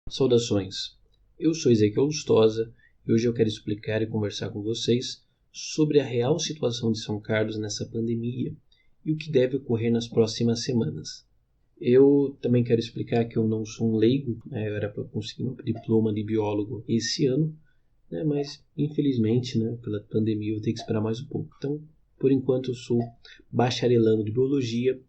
Saudações, eu sou Ezequiel Lustosa e hoje eu quero explicar e conversar com vocês sobre a real situação de São Carlos nessa pandemia e o que deve ocorrer nas próximas semanas. Eu também quero explicar que eu não sou um leigo, eu era para conseguir meu diploma de biólogo esse ano, mas infelizmente pela pandemia eu vou ter que esperar mais um pouco. Então, por enquanto eu sou bacharelando de biologia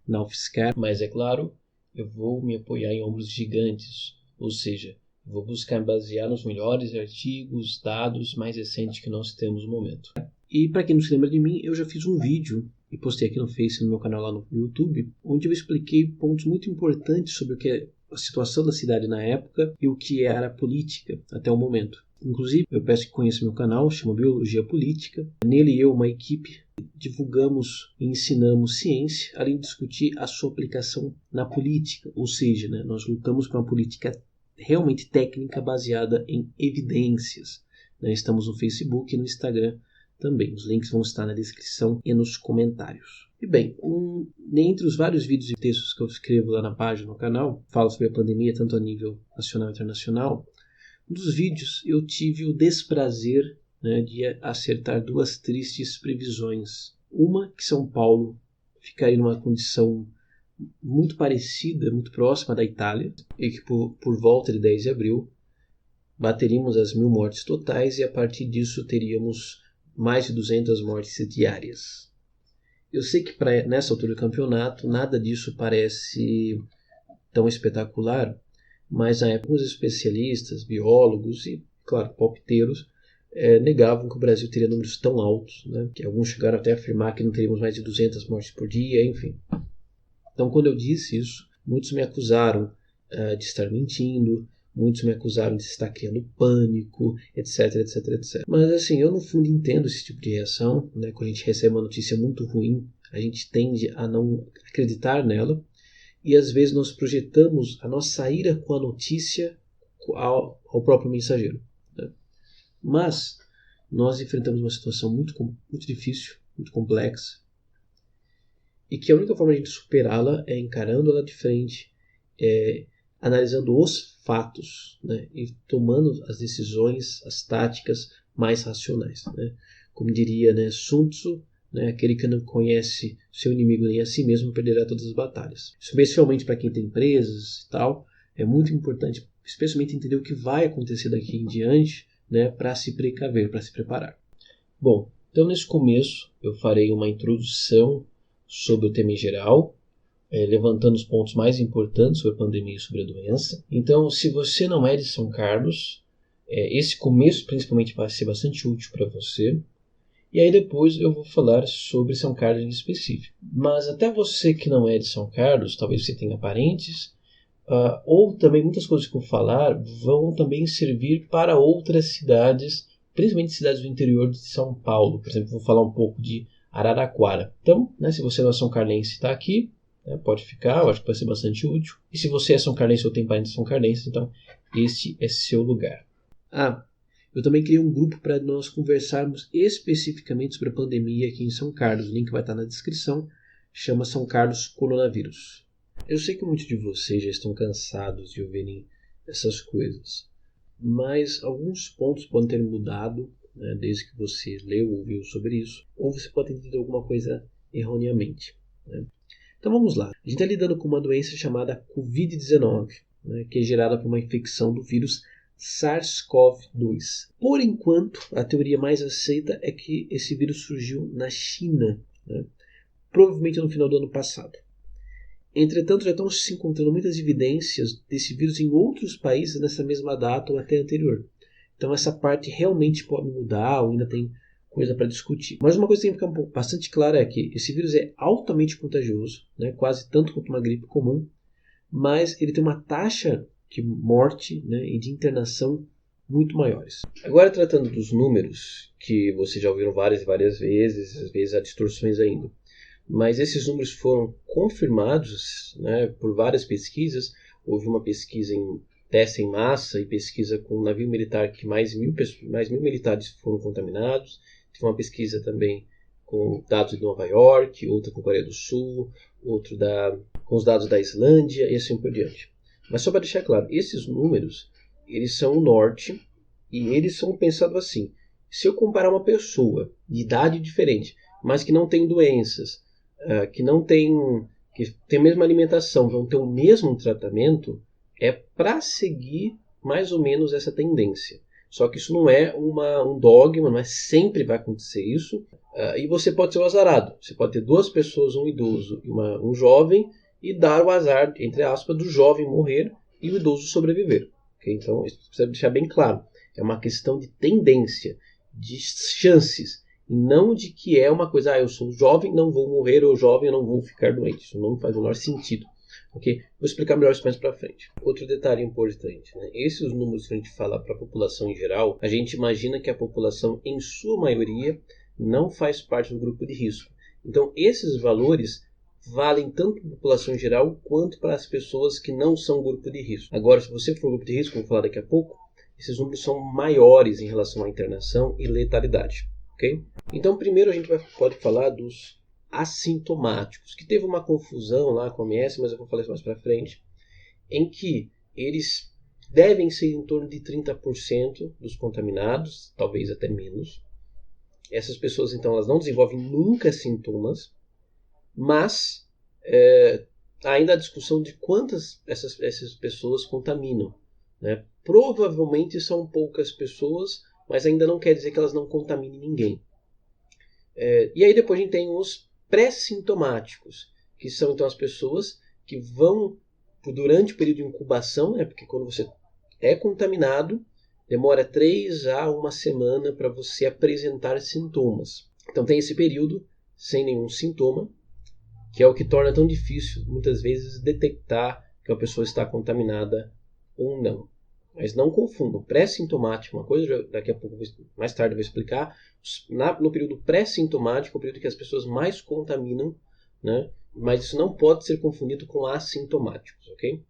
na UFSCar, mas é claro, eu vou me apoiar em ombros gigantes. Ou seja, vou buscar me basear nos melhores artigos, dados mais recentes que nós temos no momento. E para quem não se lembra de mim, eu já fiz um vídeo e postei aqui no Face, no meu canal lá no YouTube, onde eu expliquei pontos muito importantes sobre o que é a situação da cidade na época e o que era a política até o momento. Inclusive, eu peço que conheça meu canal, chama Biologia Política. Nele eu, uma equipe, divulgamos e ensinamos ciência, além de discutir a sua aplicação na política. Ou seja, nós lutamos para uma política realmente técnica baseada em evidências. Estamos no Facebook e no Instagram também. Os links vão estar na descrição e nos comentários. E bem, dentre os vários vídeos e textos que eu escrevo lá na página, no canal, falo sobre a pandemia tanto a nível nacional e internacional. Um dos vídeos eu tive o desprazer de acertar duas tristes previsões. Uma, que São Paulo ficaria numa condição muito parecida, muito próxima da Itália, e que por volta de 10 de abril bateríamos as 1.000 mortes totais e a partir disso teríamos mais de 200 mortes diárias. Eu sei que nessa altura do campeonato nada disso parece tão espetacular, mas na época os especialistas, biólogos e, claro, palpiteiros negavam que o Brasil teria números tão altos, que alguns chegaram até a afirmar que não teríamos mais de 200 mortes por dia, enfim. Então, quando eu disse isso, muitos me acusaram de estar mentindo, muitos me acusaram de estar criando pânico, etc, etc, etc. Mas, assim, eu no fundo entendo esse tipo de reação, quando a gente recebe uma notícia muito ruim, a gente tende a não acreditar nela, e às vezes nós projetamos a nossa ira com a notícia ao próprio mensageiro. Mas nós enfrentamos uma situação muito difícil, muito complexa, e que a única forma de a gente superá-la é encarando ela de frente, analisando os fatos, e tomando as decisões, as táticas mais racionais. Como diria Sun Tzu, aquele que não conhece seu inimigo nem a si mesmo perderá todas as batalhas. Especialmente para quem tem empresas e tal, é muito importante, especialmente entender o que vai acontecer daqui em diante, para se precaver, para se preparar. Bom, então nesse começo eu farei uma introdução sobre o tema em geral, levantando os pontos mais importantes sobre a pandemia e sobre a doença. Então, se você não é de São Carlos, esse começo principalmente vai ser bastante útil para você. E aí depois eu vou falar sobre São Carlos em específico. Mas até você que não é de São Carlos, talvez você tenha parentes, ou também muitas coisas que eu vou falar vão também servir para outras cidades, principalmente cidades do interior de São Paulo. Por exemplo, vou falar um pouco de Araraquara. Então, se você não é são carlense e está aqui, pode ficar, eu acho que vai ser bastante útil. E se você é são carlense ou tem parentes são carlense, então esse é seu lugar. Eu também criei um grupo para nós conversarmos especificamente sobre a pandemia aqui em São Carlos. O link vai estar na descrição. Chama São Carlos Coronavírus. Eu sei que muitos de vocês já estão cansados de ouvirem essas coisas, mas alguns pontos podem ter mudado desde que você leu ou ouviu sobre isso, ou você pode ter entendido alguma coisa erroneamente. Então vamos lá. A gente está lidando com uma doença chamada Covid-19, que é gerada por uma infecção do vírus SARS-CoV-2. Por enquanto, a teoria mais aceita é que esse vírus surgiu na China, provavelmente no final do ano passado. Entretanto, já estão se encontrando muitas evidências desse vírus em outros países nessa mesma data ou até anterior. Então essa parte realmente pode mudar, ou ainda tem coisa para discutir. Mas uma coisa que tem que ficar bastante clara é que esse vírus é altamente contagioso, quase tanto quanto uma gripe comum, mas ele tem uma taxa de morte e de internação muito maiores. Agora, tratando dos números, que vocês já ouviram várias e várias vezes, às vezes há distorções ainda, mas esses números foram confirmados por várias pesquisas. Houve uma pesquisa em teste em massa e pesquisa com um navio militar que mais mil militares foram contaminados. Teve uma pesquisa também com dados de Nova York, outra com Coreia do Sul, outra com os dados da Islândia e assim por diante. Mas só para deixar claro, esses números, eles são o norte e eles são pensados assim. Se eu comparar uma pessoa de idade diferente, mas que não tem doenças, que não tem, que tem a mesma alimentação, vão ter o mesmo tratamento, é para seguir mais ou menos essa tendência. Só que isso não é um dogma, não é sempre vai acontecer isso. E você pode ser o azarado. Você pode ter duas pessoas, um idoso e um jovem, e dar o azar, entre aspas, do jovem morrer e o idoso sobreviver. Okay? Então, isso precisa deixar bem claro. É uma questão de tendência, de chances, e não de que é uma coisa, eu sou jovem, não vou morrer, ou jovem, eu não vou ficar doente. Isso não faz o menor sentido. Okay? Vou explicar melhor isso mais para frente. Outro detalhe importante, né? Esses números que a gente fala para a população em geral, a gente imagina que a população, em sua maioria, não faz parte do grupo de risco. Então, esses valores valem tanto para a população em geral quanto para as pessoas que não são grupo de risco. Agora, se você for grupo de risco, vamos falar daqui a pouco, esses números são maiores em relação à internação e letalidade. Okay? Então, primeiro a gente pode falar dos assintomáticos, que teve uma confusão lá com a OMS, mas eu vou falar isso mais para frente, em que eles devem ser em torno de 30% dos contaminados, talvez até menos. Essas pessoas, então, elas não desenvolvem nunca sintomas, mas ainda há discussão de quantas essas pessoas contaminam. Né? Provavelmente são poucas pessoas, mas ainda não quer dizer que elas não contaminem ninguém. E aí depois a gente tem os pré-sintomáticos, que são então as pessoas que vão durante o período de incubação, né? Porque quando você é contaminado, demora 3 a 1 semana para você apresentar sintomas. Então tem esse período sem nenhum sintoma, que é o que torna tão difícil, muitas vezes, detectar que a pessoa está contaminada ou não. Mas não confundam, pré-sintomático, uma coisa daqui a pouco, mais tarde eu vou explicar, no período pré-sintomático, é o período que as pessoas mais contaminam, né? Mas isso não pode ser confundido com assintomáticos, ok?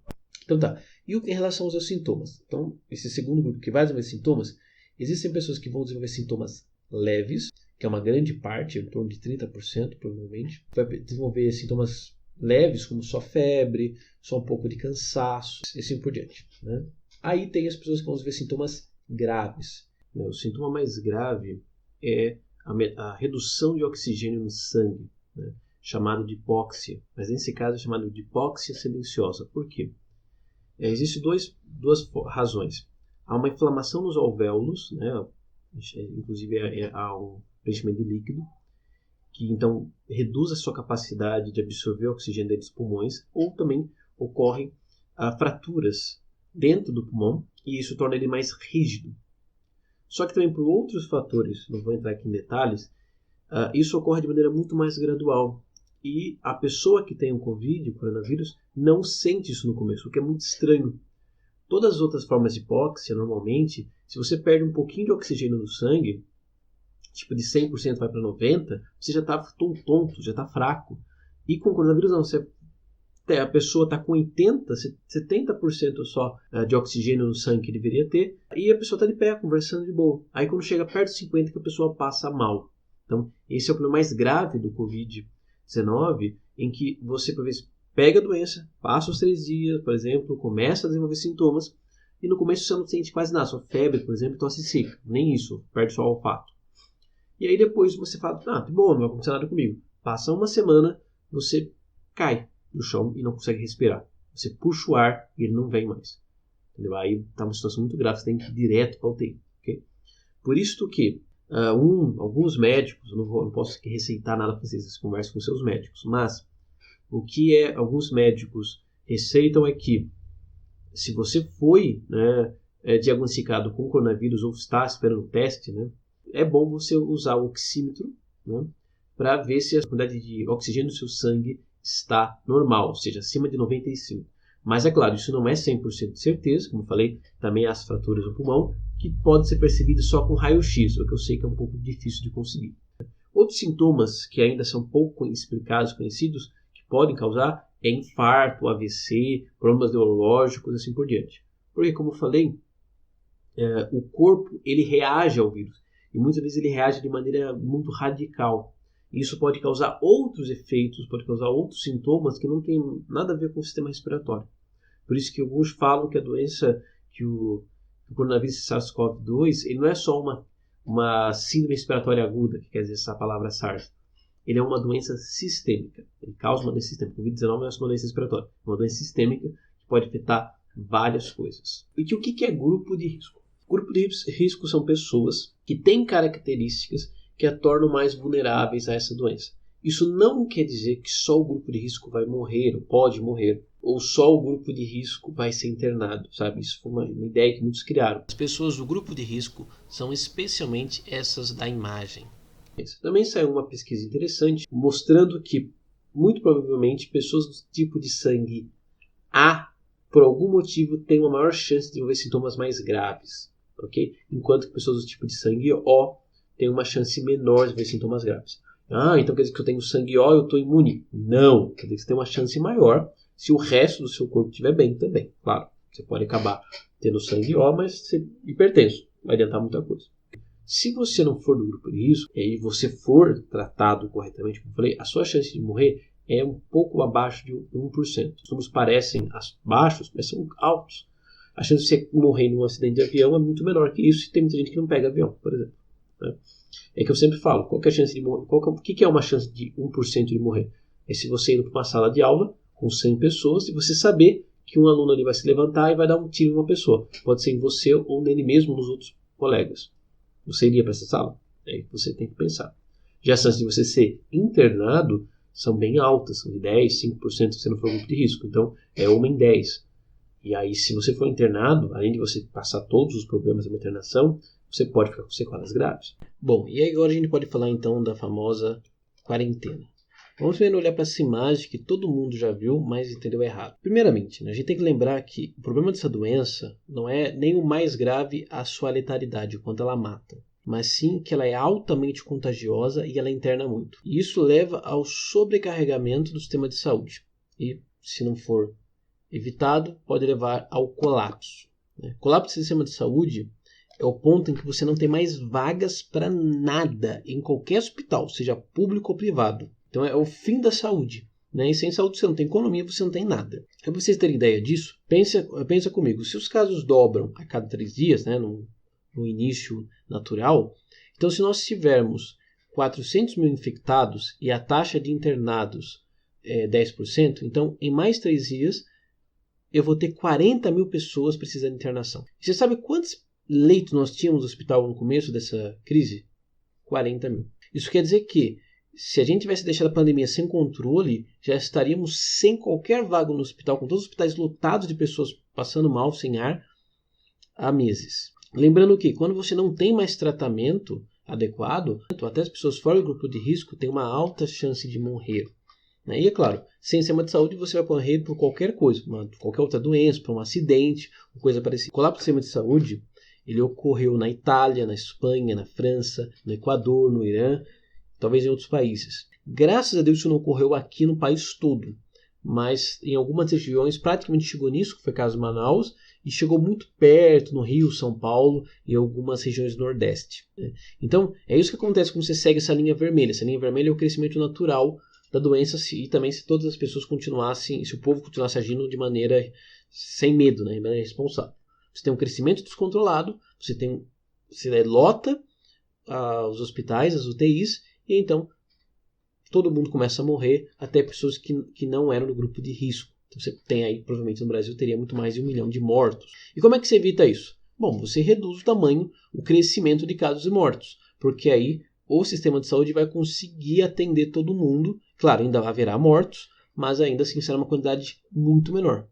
Então tá, e em relação aos sintomas? Então, esse segundo grupo que vai desenvolver sintomas, existem pessoas que vão desenvolver sintomas leves, que é uma grande parte, em torno de 30% provavelmente, vai desenvolver sintomas leves, como só febre, só um pouco de cansaço, e assim por diante, né? Aí tem as pessoas que vão desenvolver sintomas graves. O sintoma mais grave é a redução de oxigênio no sangue, né? Chamado de hipóxia, mas nesse caso é chamado de hipóxia silenciosa. Por quê? Existem duas razões. Há uma inflamação nos alvéolos, né? Inclusive há um preenchimento de líquido, que então reduz a sua capacidade de absorver oxigênio dos pulmões, ou também ocorrem fraturas dentro do pulmão, e isso torna ele mais rígido. Só que também por outros fatores, não vou entrar aqui em detalhes, isso ocorre de maneira muito mais gradual. E a pessoa que tem o Covid, o coronavírus, não sente isso no começo, o que é muito estranho. Todas as outras formas de hipóxia, normalmente, se você perde um pouquinho de oxigênio no sangue, tipo de 100% vai para 90%, você já está tonto, já está fraco. E com o coronavírus não, a pessoa está com 70% só de oxigênio no sangue que deveria ter, e a pessoa está de pé, conversando de boa. Aí quando chega perto de 50%, que a pessoa passa mal. Então, esse é o problema mais grave do Covid-19, em que você, por vezes, pega a doença, passa os 3 dias, por exemplo, começa a desenvolver sintomas, e no começo você não sente quase nada, só febre, por exemplo, tosse seca, nem isso, perde só o olfato. E aí depois você fala, que bom, não vai acontecer nada comigo. Passa uma semana, você cai no chão e não consegue respirar. Você puxa o ar e ele não vem mais. Entendeu? Aí está uma situação muito grave, você tem que ir direto para a UTI. Okay? Por isso que alguns médicos, eu não posso aqui receitar nada para vocês conversem com seus médicos, mas o que alguns médicos receitam é que se você foi diagnosticado com coronavírus ou está esperando o teste, né, é bom você usar o oxímetro, né, para ver se a quantidade de oxigênio no seu sangue está normal, ou seja, acima de 95. Mas é claro, isso não é 100% de certeza, como eu falei, também há as fraturas no pulmão, que podem ser percebidas só com raio-x, o que eu sei que é um pouco difícil de conseguir. Outros sintomas que ainda são pouco explicados, conhecidos, que podem causar é infarto, AVC, problemas neurológicos, assim por diante. Porque, como eu falei, o corpo ele reage ao vírus, e muitas vezes ele reage de maneira muito radical. Isso pode causar outros efeitos, pode causar outros sintomas que não tem nada a ver com o sistema respiratório. Por isso que alguns falam que a doença, que o coronavírus SARS-CoV-2, ele não é só uma síndrome respiratória aguda, que quer dizer essa palavra SARS. Ele é uma doença sistêmica. Ele causa uma doença sistêmica. O Covid-19 não é só uma doença respiratória. É uma doença sistêmica que pode afetar várias coisas. E o que é grupo de risco? Grupo de risco são pessoas que têm características que a tornam mais vulneráveis a essa doença. Isso não quer dizer que só o grupo de risco vai morrer, ou pode morrer, ou só o grupo de risco vai ser internado, sabe? Isso foi uma ideia que muitos criaram. As pessoas do grupo de risco são especialmente essas da imagem. Também saiu uma pesquisa interessante mostrando que, muito provavelmente, pessoas do tipo de sangue A, por algum motivo, têm uma maior chance de desenvolver sintomas mais graves, ok? Enquanto que pessoas do tipo de sangue O têm uma chance menor de desenvolver sintomas graves. Então quer dizer que eu tenho sangue O e eu estou imune? Não, quer dizer que você tem uma chance maior se o resto do seu corpo estiver bem também. Claro, você pode acabar tendo sangue O, mas ser hipertenso, não vai adiantar muita coisa. Se você não for do grupo de risco e você for tratado corretamente, como eu falei, a sua chance de morrer é um pouco abaixo de 1%. Os números parecem baixos, mas são altos. A chance de você morrer num acidente de avião é muito menor que isso, e tem muita gente que não pega avião, por exemplo. É que eu sempre falo, qual que é a chance de morrer? O que é uma chance de 1% de morrer? É se você ir para uma sala de aula com 100 pessoas e você saber que um aluno ali vai se levantar e vai dar um tiro em uma pessoa. Pode ser em você ou nele mesmo, nos outros colegas. Você iria para essa sala? É aí que você tem que pensar. Já as chances de você ser internado são bem altas, são de 10, 5% se você não for grupo de risco. Então, é 1 em 10. E aí, se você for internado, além de você passar todos os problemas da internação, você pode ficar com sequelas graves. Bom, e aí agora a gente pode falar então da famosa quarentena. Vamos primeiro olhar para essa imagem que todo mundo já viu, mas entendeu errado. Primeiramente, a gente tem que lembrar que o problema dessa doença não é nem o mais grave a sua letalidade, o quanto ela mata, mas sim que ela é altamente contagiosa e ela interna muito. E isso leva ao sobrecarregamento do sistema de saúde. E, se não for evitado, pode levar ao colapso. Colapso do sistema de saúde é o ponto em que você não tem mais vagas para nada em qualquer hospital, seja público ou privado. Então é o fim da saúde. E sem saúde você não tem economia, você não tem nada. Para vocês terem ideia disso, pensa comigo. Se os casos dobram a cada 3 dias, no início natural, então se nós tivermos 400 mil infectados e a taxa de internados é 10%, então em mais 3 dias eu vou ter 40 mil pessoas precisando de internação. E você sabe quantos leitos nós tínhamos no hospital no começo dessa crise? 40 mil. Isso quer dizer que se a gente tivesse deixado a pandemia sem controle, já estaríamos sem qualquer vaga no hospital, com todos os hospitais lotados de pessoas passando mal, sem ar, há meses. Lembrando que quando você não tem mais tratamento adequado, até as pessoas fora do grupo de risco têm uma alta chance de morrer. E é claro, sem sistema de saúde você vai morrer por qualquer coisa, qualquer outra doença, por um acidente, coisa parecida. O colapso do sistema de saúde ele ocorreu na Itália, na Espanha, na França, no Equador, no Irã, talvez em outros países. Graças a Deus isso não ocorreu aqui no país todo, mas em algumas regiões praticamente chegou nisso, que foi o caso de Manaus, e chegou muito perto, no Rio, São Paulo e algumas regiões do Nordeste. Então, é isso que acontece quando você segue essa linha vermelha. Essa linha vermelha é o crescimento natural da doença e também se todas as pessoas continuassem, se o povo continuasse agindo de maneira sem medo, de maneira responsável. Você tem um crescimento descontrolado, você lota os hospitais, as UTIs, e então todo mundo começa a morrer, até pessoas que não eram do grupo de risco. Então você tem aí, provavelmente no Brasil, teria muito mais de 1 milhão de mortos. E como é que você evita isso? Bom, você reduz o crescimento de casos e mortos, porque aí o sistema de saúde vai conseguir atender todo mundo. Claro, ainda haverá mortos, mas ainda assim será uma quantidade muito menor.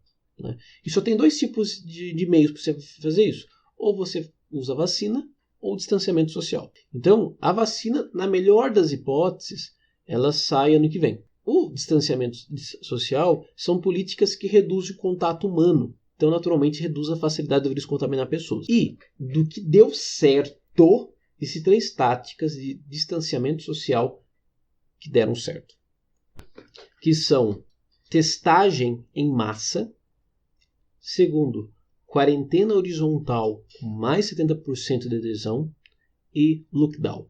E só tem 2 tipos de meios para você fazer isso. Ou você usa vacina, ou distanciamento social. Então, a vacina, na melhor das hipóteses, ela sai ano que vem. O distanciamento social são políticas que reduzem o contato humano. Então, naturalmente, reduz a facilidade do vírus contaminar pessoas. E, do que deu certo, existem 3 táticas de distanciamento social que deram certo. Que são testagem em massa. Segundo, quarentena horizontal com mais 70% de adesão e lockdown.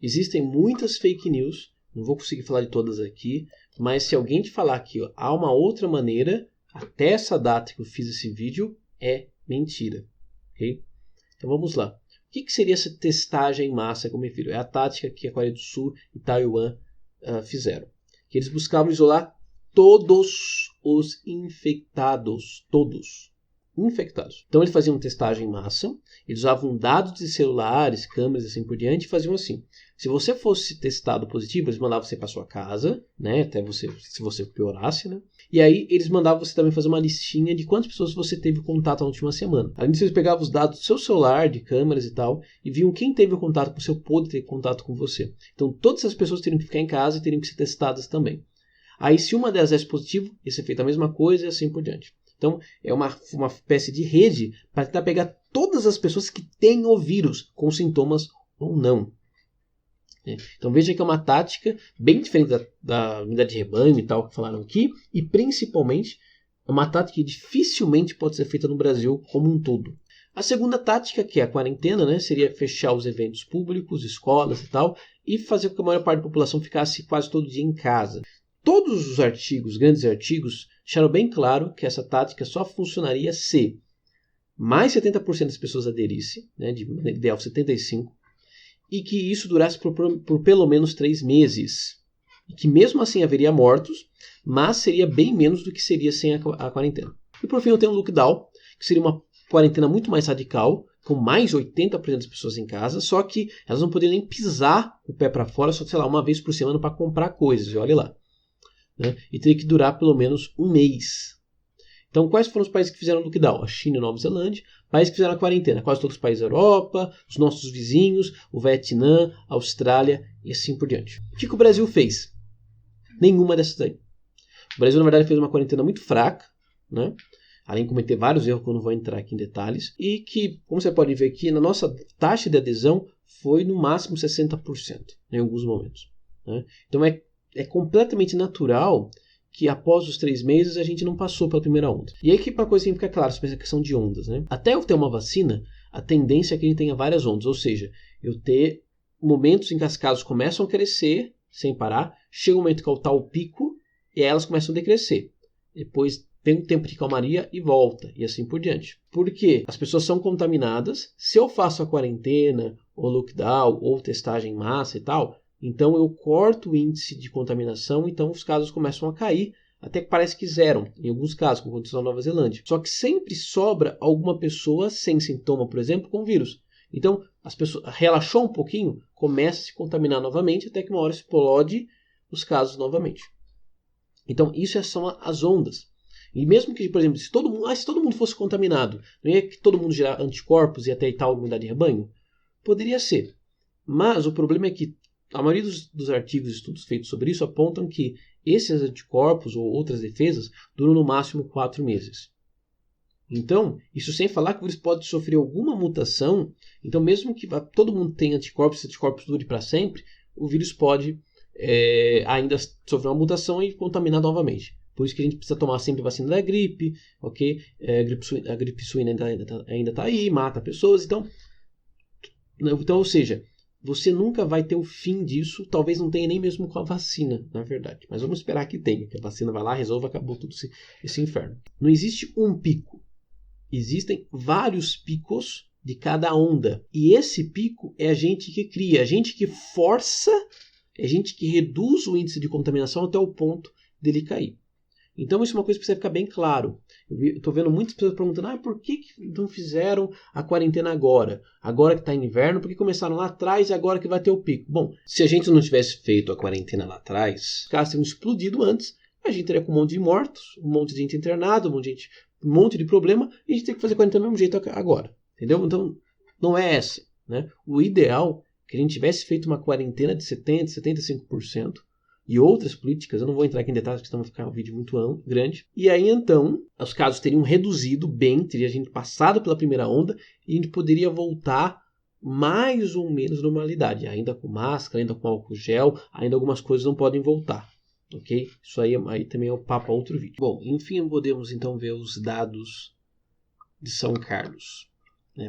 Existem muitas fake news, não vou conseguir falar de todas aqui, mas se alguém te falar que há uma outra maneira, até essa data que eu fiz esse vídeo é mentira. Okay? Então vamos lá. O que seria essa testagem em massa que eu me refiro? É a tática que a Coreia do Sul e Taiwan fizeram. Que eles buscavam isolar todos os infectados. Todos infectados. Então eles faziam testagem em massa, eles usavam dados de celulares, câmeras e assim por diante, e faziam assim. Se você fosse testado positivo, eles mandavam você para sua casa, né, até você, se você piorasse, né? E aí eles mandavam você também fazer uma listinha de quantas pessoas você teve contato na última semana. Além disso, eles pegavam os dados do seu celular, de câmeras e tal, e viam quem teve contato com você ou pôde ter contato com você. Então todas essas pessoas teriam que ficar em casa e teriam que ser testadas também. Aí se uma delas desse positivo, ia ser feita a mesma coisa e assim por diante. Então, é uma espécie de rede para tentar pegar todas as pessoas que têm o vírus, com sintomas ou não. Então, veja que é uma tática bem diferente da unidade de rebanho e tal que falaram aqui, e principalmente é uma tática que dificilmente pode ser feita no Brasil como um todo. A segunda tática, que é a quarentena, né, seria fechar os eventos públicos, escolas e tal, e fazer com que a maior parte da população ficasse quase todo dia em casa. Todos os artigos, grandes artigos, deixaram bem claro que essa tática só funcionaria se mais 70% das pessoas aderissem, né, de ideal 75%, e que isso durasse por pelo menos 3 meses. E que mesmo assim haveria mortos, mas seria bem menos do que seria sem a quarentena. E por fim eu tenho o lockdown, que seria uma quarentena muito mais radical, com mais 80% das pessoas em casa, só que elas não poderiam nem pisar o pé para fora, só sei lá, uma vez por semana para comprar coisas, e olha lá. Né? E teria que durar pelo menos um mês. Então, quais foram os países que fizeram o lockdown? A China e a Nova Zelândia. Países que fizeram a quarentena. Quase todos os países da Europa, os nossos vizinhos, o Vietnã, a Austrália e assim por diante. O que o Brasil fez? Nenhuma dessas aí. O Brasil, na verdade, fez uma quarentena muito fraca, né? Além de cometer vários erros que eu não vou entrar aqui em detalhes. E que, como você pode ver aqui, na nossa taxa de adesão foi no máximo 60% em alguns momentos. Né? Então, é completamente natural que após os 3 meses a gente não passou pela primeira onda. E aí que uma coisa fica clara sobre essa questão de ondas. Né? Até eu ter uma vacina, a tendência é que a gente tenha várias ondas. Ou seja, eu ter momentos em que as casos começam a crescer sem parar, chega um momento que é o tal pico e aí elas começam a decrescer. Depois tem um tempo de calmaria e volta, e assim por diante. Porque as pessoas são contaminadas, se eu faço a quarentena, ou lockdown, ou testagem em massa e tal, então eu corto o índice de contaminação, então os casos começam a cair, até que parece que zeram, em alguns casos, como aconteceu na Nova Zelândia. Só que sempre sobra alguma pessoa sem sintoma, por exemplo, com vírus. Então, as pessoas relaxou um pouquinho, começa a se contaminar novamente, até que uma hora explode os casos novamente. Então, isso são as ondas. E mesmo que, por exemplo, se todo mundo fosse contaminado, não ia que todo mundo gerar anticorpos e até tal imunidade de rebanho? Poderia ser. Mas o problema é que a maioria dos artigos e estudos feitos sobre isso apontam que esses anticorpos ou outras defesas duram no máximo 4 meses. Então, isso sem falar que o vírus pode sofrer alguma mutação. Então, mesmo que todo mundo tenha anticorpos, esses anticorpos durem para sempre, o vírus pode ainda sofrer uma mutação e contaminar novamente. Por isso que a gente precisa tomar sempre vacina da gripe, ok? A gripe suína ainda está aí, mata pessoas. Então, ou seja, você nunca vai ter o fim disso, talvez não tenha nem mesmo com a vacina, na verdade. Mas vamos esperar que tenha, que a vacina vai lá, resolva, acabou tudo esse inferno. Não existe um pico. Existem vários picos de cada onda. E esse pico é a gente que cria, a gente que força, é a gente que reduz o índice de contaminação até o ponto dele cair. Então isso é uma coisa que precisa ficar bem claro. Eu estou vendo muitas pessoas perguntando, por que não fizeram a quarentena agora? Agora que está inverno, por que começaram lá atrás e agora que vai ter o pico? Bom, se a gente não tivesse feito a quarentena lá atrás, os caras teriam explodido antes, a gente teria com um monte de mortos, um monte de gente internada, um monte de problema, e a gente tem que fazer quarentena do mesmo jeito agora. Entendeu? Então não é essa. Né? O ideal é que a gente tivesse feito uma quarentena de 70%, 75%, e outras políticas, eu não vou entrar aqui em detalhes porque senão vai ficar um vídeo muito grande. E aí então, os casos teriam reduzido bem, teria a gente passado pela primeira onda e a gente poderia voltar mais ou menos normalidade, ainda com máscara, ainda com álcool gel, ainda algumas coisas não podem voltar, ok? Isso aí também é o papo a outro vídeo. Bom, enfim, podemos então ver os dados de São Carlos.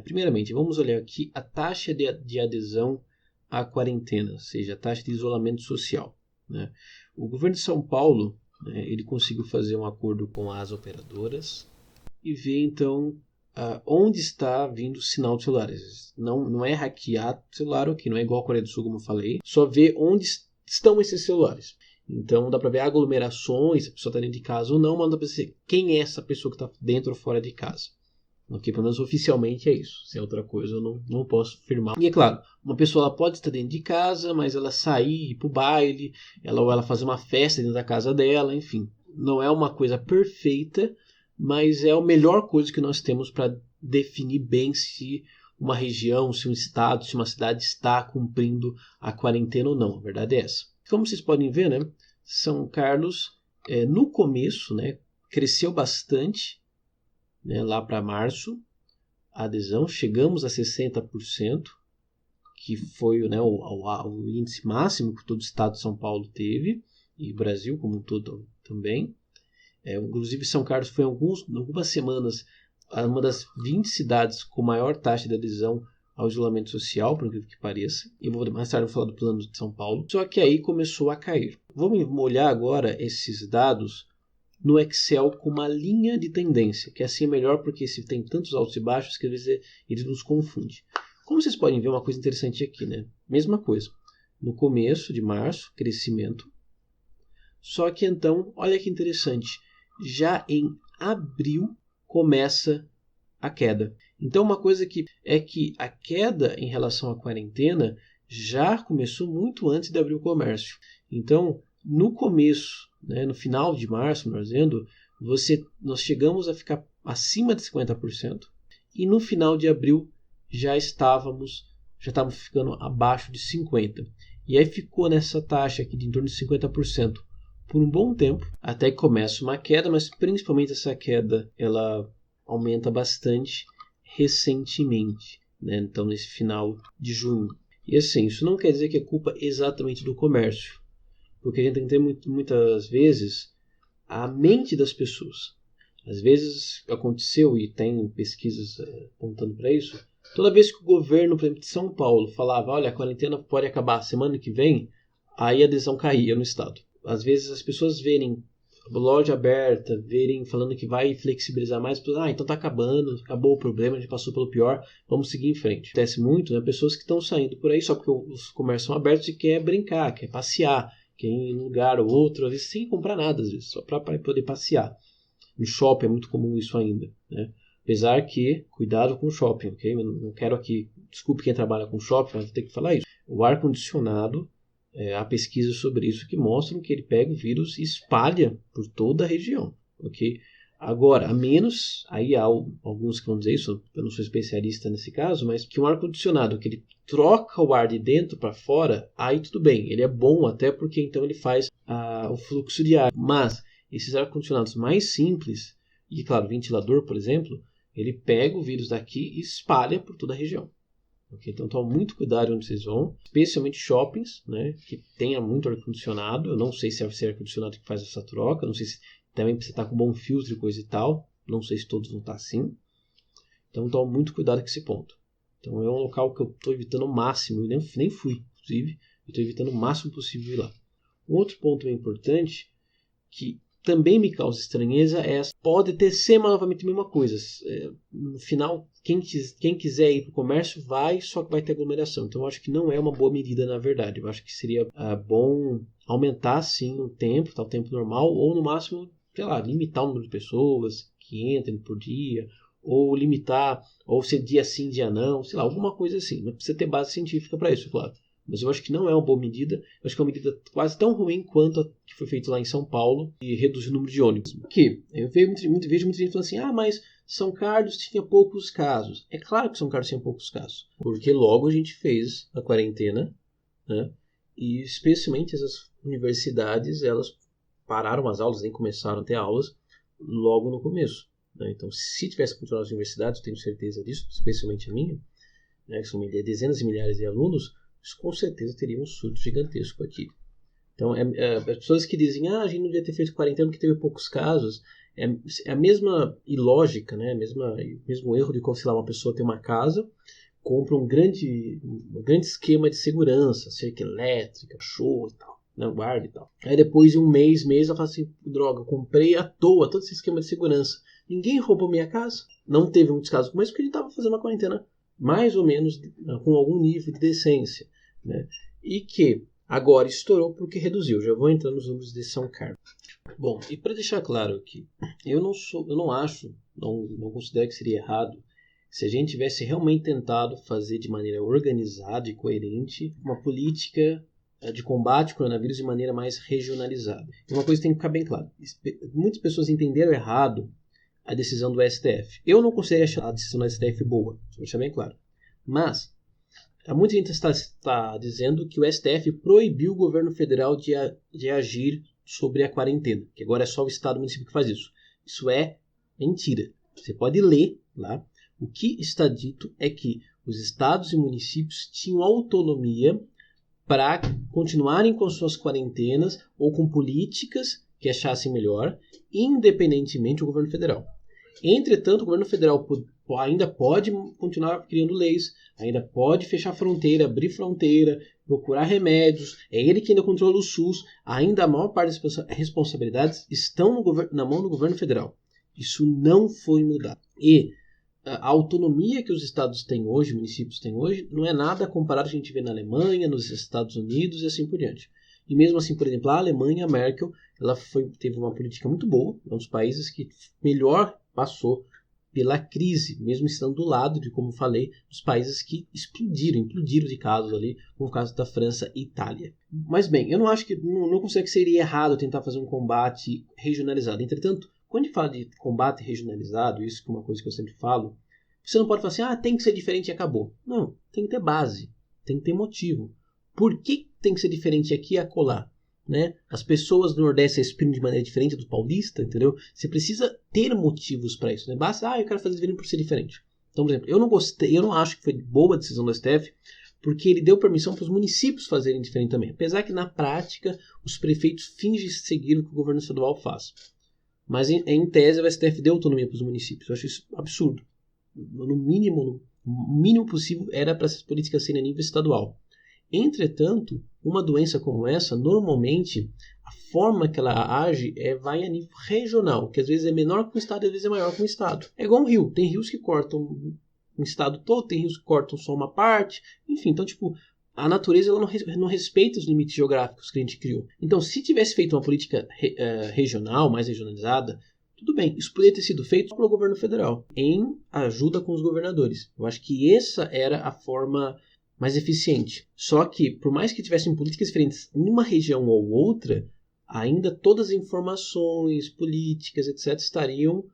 Primeiramente, vamos olhar aqui a taxa de adesão à quarentena, ou seja, a taxa de isolamento social. O governo de São Paulo né? Ele conseguiu fazer um acordo com as operadoras e ver então onde está vindo o sinal dos celulares. Não é hackear o celular aqui, não é igual a Coreia do Sul, como eu falei, só ver onde estão esses celulares. Então dá para ver aglomerações, se a pessoa está dentro de casa ou não, mas dá para ver quem é essa pessoa que está dentro ou fora de casa. Ok, pelo menos oficialmente é isso. Se é outra coisa eu não posso afirmar. E é claro, uma pessoa ela pode estar dentro de casa, mas ela sair, ir para o baile, ela fazer uma festa dentro da casa dela, enfim. Não é uma coisa perfeita, mas é a melhor coisa que nós temos para definir bem se uma região, se um estado, se uma cidade está cumprindo a quarentena ou não. A verdade é essa. Como vocês podem ver, né, São Carlos, no começo, né, cresceu bastante, né, lá para março, a adesão. Chegamos a 60%, que foi, né, o índice máximo que todo o estado de São Paulo teve, e o Brasil como um todo também. Inclusive São Carlos foi algumas semanas uma das 20 cidades com maior taxa de adesão ao isolamento social, por incrível que pareça. E vou mais tarde falar do plano de São Paulo. Só que aí começou a cair. Vamos olhar agora esses dados no Excel com uma linha de tendência, que assim é melhor porque se tem tantos altos e baixos que às vezes ele nos confunde. Como vocês podem ver, uma coisa interessante aqui, né? Mesma coisa. No começo de março, crescimento. Só que então, olha que interessante, já em abril começa a queda. Então uma coisa que a queda em relação à quarentena já começou muito antes de abrir o comércio. Então, no começo, né, no final de março, melhor dizendo, nós chegamos a ficar acima de 50% e no final de abril já estávamos ficando abaixo de 50%. E aí ficou nessa taxa aqui de em torno de 50% por um bom tempo, até que começa uma queda, mas principalmente essa queda ela aumenta bastante recentemente, né? Então nesse final de junho. E assim, isso não quer dizer que é culpa exatamente do comércio, porque a gente tem que ter muitas vezes a mente das pessoas. Às vezes aconteceu, e tem pesquisas apontando para isso, toda vez que o governo, por exemplo, de São Paulo falava, olha, a quarentena pode acabar semana que vem, aí a adesão caía no estado. Às vezes as pessoas verem loja aberta, falando que vai flexibilizar mais, então tá acabando, acabou o problema, a gente passou pelo pior, vamos seguir em frente. Acontece muito, né, pessoas que estão saindo por aí só porque os comércios são abertos e quer brincar, quer passear, quer ir em um lugar ou outro, às vezes sem comprar nada, às vezes, só para poder passear. No shopping é muito comum isso ainda, né? Apesar que, cuidado com o shopping, ok? Eu não quero aqui, desculpe quem trabalha com shopping, mas vou ter que falar isso. O ar-condicionado, há pesquisas sobre isso que mostram que ele pega o vírus e espalha por toda a região, ok? Agora, a menos, aí há alguns que vão dizer isso, eu não sou especialista nesse caso, mas que um ar-condicionado que ele troca o ar de dentro para fora, aí tudo bem, ele é bom até porque então ele faz o fluxo de ar, mas esses ar-condicionados mais simples, e claro, ventilador, por exemplo, ele pega o vírus daqui e espalha por toda a região. Okay? Então tome muito cuidado onde vocês vão, especialmente shoppings, né, que tenha muito ar-condicionado. Eu não sei se é o ar-condicionado que faz essa troca, não sei se também precisa estar com bom filtro e coisa e tal, não sei se todos vão estar assim. Então tome muito cuidado com esse ponto. Então é um local que eu estou evitando ao máximo, e nem fui, inclusive, estou evitando o máximo possível ir lá. Um outro ponto bem importante, que também me causa estranheza, pode ser novamente a mesma coisa. No final, quem quiser ir para o comércio vai, só que vai ter aglomeração. Então eu acho que não é uma boa medida, na verdade. Eu acho que seria bom aumentar sim o tempo normal, ou no máximo, sei lá, limitar o número de pessoas que entrem por dia, ou limitar, ou ser dia sim, dia não, sei lá, alguma coisa assim. Não precisa ter base científica para isso, claro. Mas eu acho que não é uma boa medida. Eu acho que é uma medida quase tão ruim quanto a que foi feita lá em São Paulo e reduzir o número de ônibus. Porque eu vejo muita gente falando assim, mas São Carlos tinha poucos casos. É claro que São Carlos tinha poucos casos, porque logo a gente fez a quarentena, né? E especialmente essas universidades, elas pararam as aulas, nem começaram a ter aulas logo no começo, né? Então, se tivesse continuado as universidades, eu tenho certeza disso, especialmente a minha, né, que são dezenas de milhares de alunos, com certeza teria um surto gigantesco aqui. Então, as pessoas que dizem a gente não devia ter feito quarentena porque teve poucos casos, é a mesma ilógica, né? Mesmo erro de sei lá, uma pessoa ter uma casa, compra um grande esquema de segurança, cerca elétrica, show e tal. não, guarda e tal. Aí depois de um mês, ela fala assim, droga, eu comprei à toa todo esse esquema de segurança. Ninguém roubou minha casa. Não teve muitos casos como esse, porque ele estava fazendo uma quarentena mais ou menos com algum nível de decência, né? E que agora estourou porque reduziu. Já vou entrar nos números de São Carlos. Bom, e para deixar claro que eu não considero que seria errado se a gente tivesse realmente tentado fazer de maneira organizada e coerente uma política de combate ao coronavírus de maneira mais regionalizada. E uma coisa tem que ficar bem clara. Muitas pessoas entenderam errado a decisão do STF. Eu não considero a decisão do STF boa, vou deixar bem claro. Mas muita gente está dizendo que o STF proibiu o governo federal de agir sobre a quarentena, que agora é só o estado e o município que faz isso. Isso é mentira. Você pode ler lá. O que está dito é que os estados e municípios tinham autonomia para continuarem com suas quarentenas ou com políticas que achassem melhor, independentemente do governo federal. Entretanto, o governo federal ainda pode continuar criando leis, ainda pode fechar fronteira, abrir fronteira, procurar remédios, é ele que ainda controla o SUS, ainda a maior parte das responsabilidades estão na mão do governo federal. Isso não foi mudado. E a autonomia que os estados têm hoje, municípios têm hoje, não é nada comparado ao que a gente vê na Alemanha, nos Estados Unidos e assim por diante. E mesmo assim, por exemplo, a Alemanha, a Merkel, ela teve uma política muito boa, é um dos países que melhor passou pela crise, mesmo estando do lado de, como falei, dos países que implodiram de casos ali, como o caso da França e Itália. Mas bem, eu não acho que, não considero que seria errado tentar fazer um combate regionalizado. Entretanto, quando a gente fala de combate regionalizado, isso que é uma coisa que eu sempre falo, você não pode falar assim, tem que ser diferente e acabou. Não, tem que ter base, tem que ter motivo. Por que tem que ser diferente aqui e acolá? Né? As pessoas do Nordeste respiram de maneira diferente do paulista, entendeu? Você precisa ter motivos para isso, né? Basta, eu quero fazer diferente por ser diferente. Então, por exemplo, eu não acho que foi boa a decisão do STF, porque ele deu permissão para os municípios fazerem diferente também. Apesar que, na prática, os prefeitos fingem seguir o que o governo estadual faz. Mas, em tese, o STF deu autonomia para os municípios. Eu acho isso absurdo. No mínimo possível, era para essas políticas serem a nível estadual. Entretanto, uma doença como essa, normalmente, a forma que ela age vai a nível regional, que às vezes é menor que um estado e às vezes é maior que um estado. É igual um rio. Tem rios que cortam um estado todo, tem rios que cortam só uma parte. Enfim, então, a natureza ela não respeita os limites geográficos que a gente criou. Então, se tivesse feito uma política regional, mais regionalizada, tudo bem, isso poderia ter sido feito pelo governo federal, em ajuda com os governadores. Eu acho que essa era a forma mais eficiente. Só que, por mais que tivessem políticas diferentes em uma região ou outra, ainda todas as informações, políticas, etc., estariam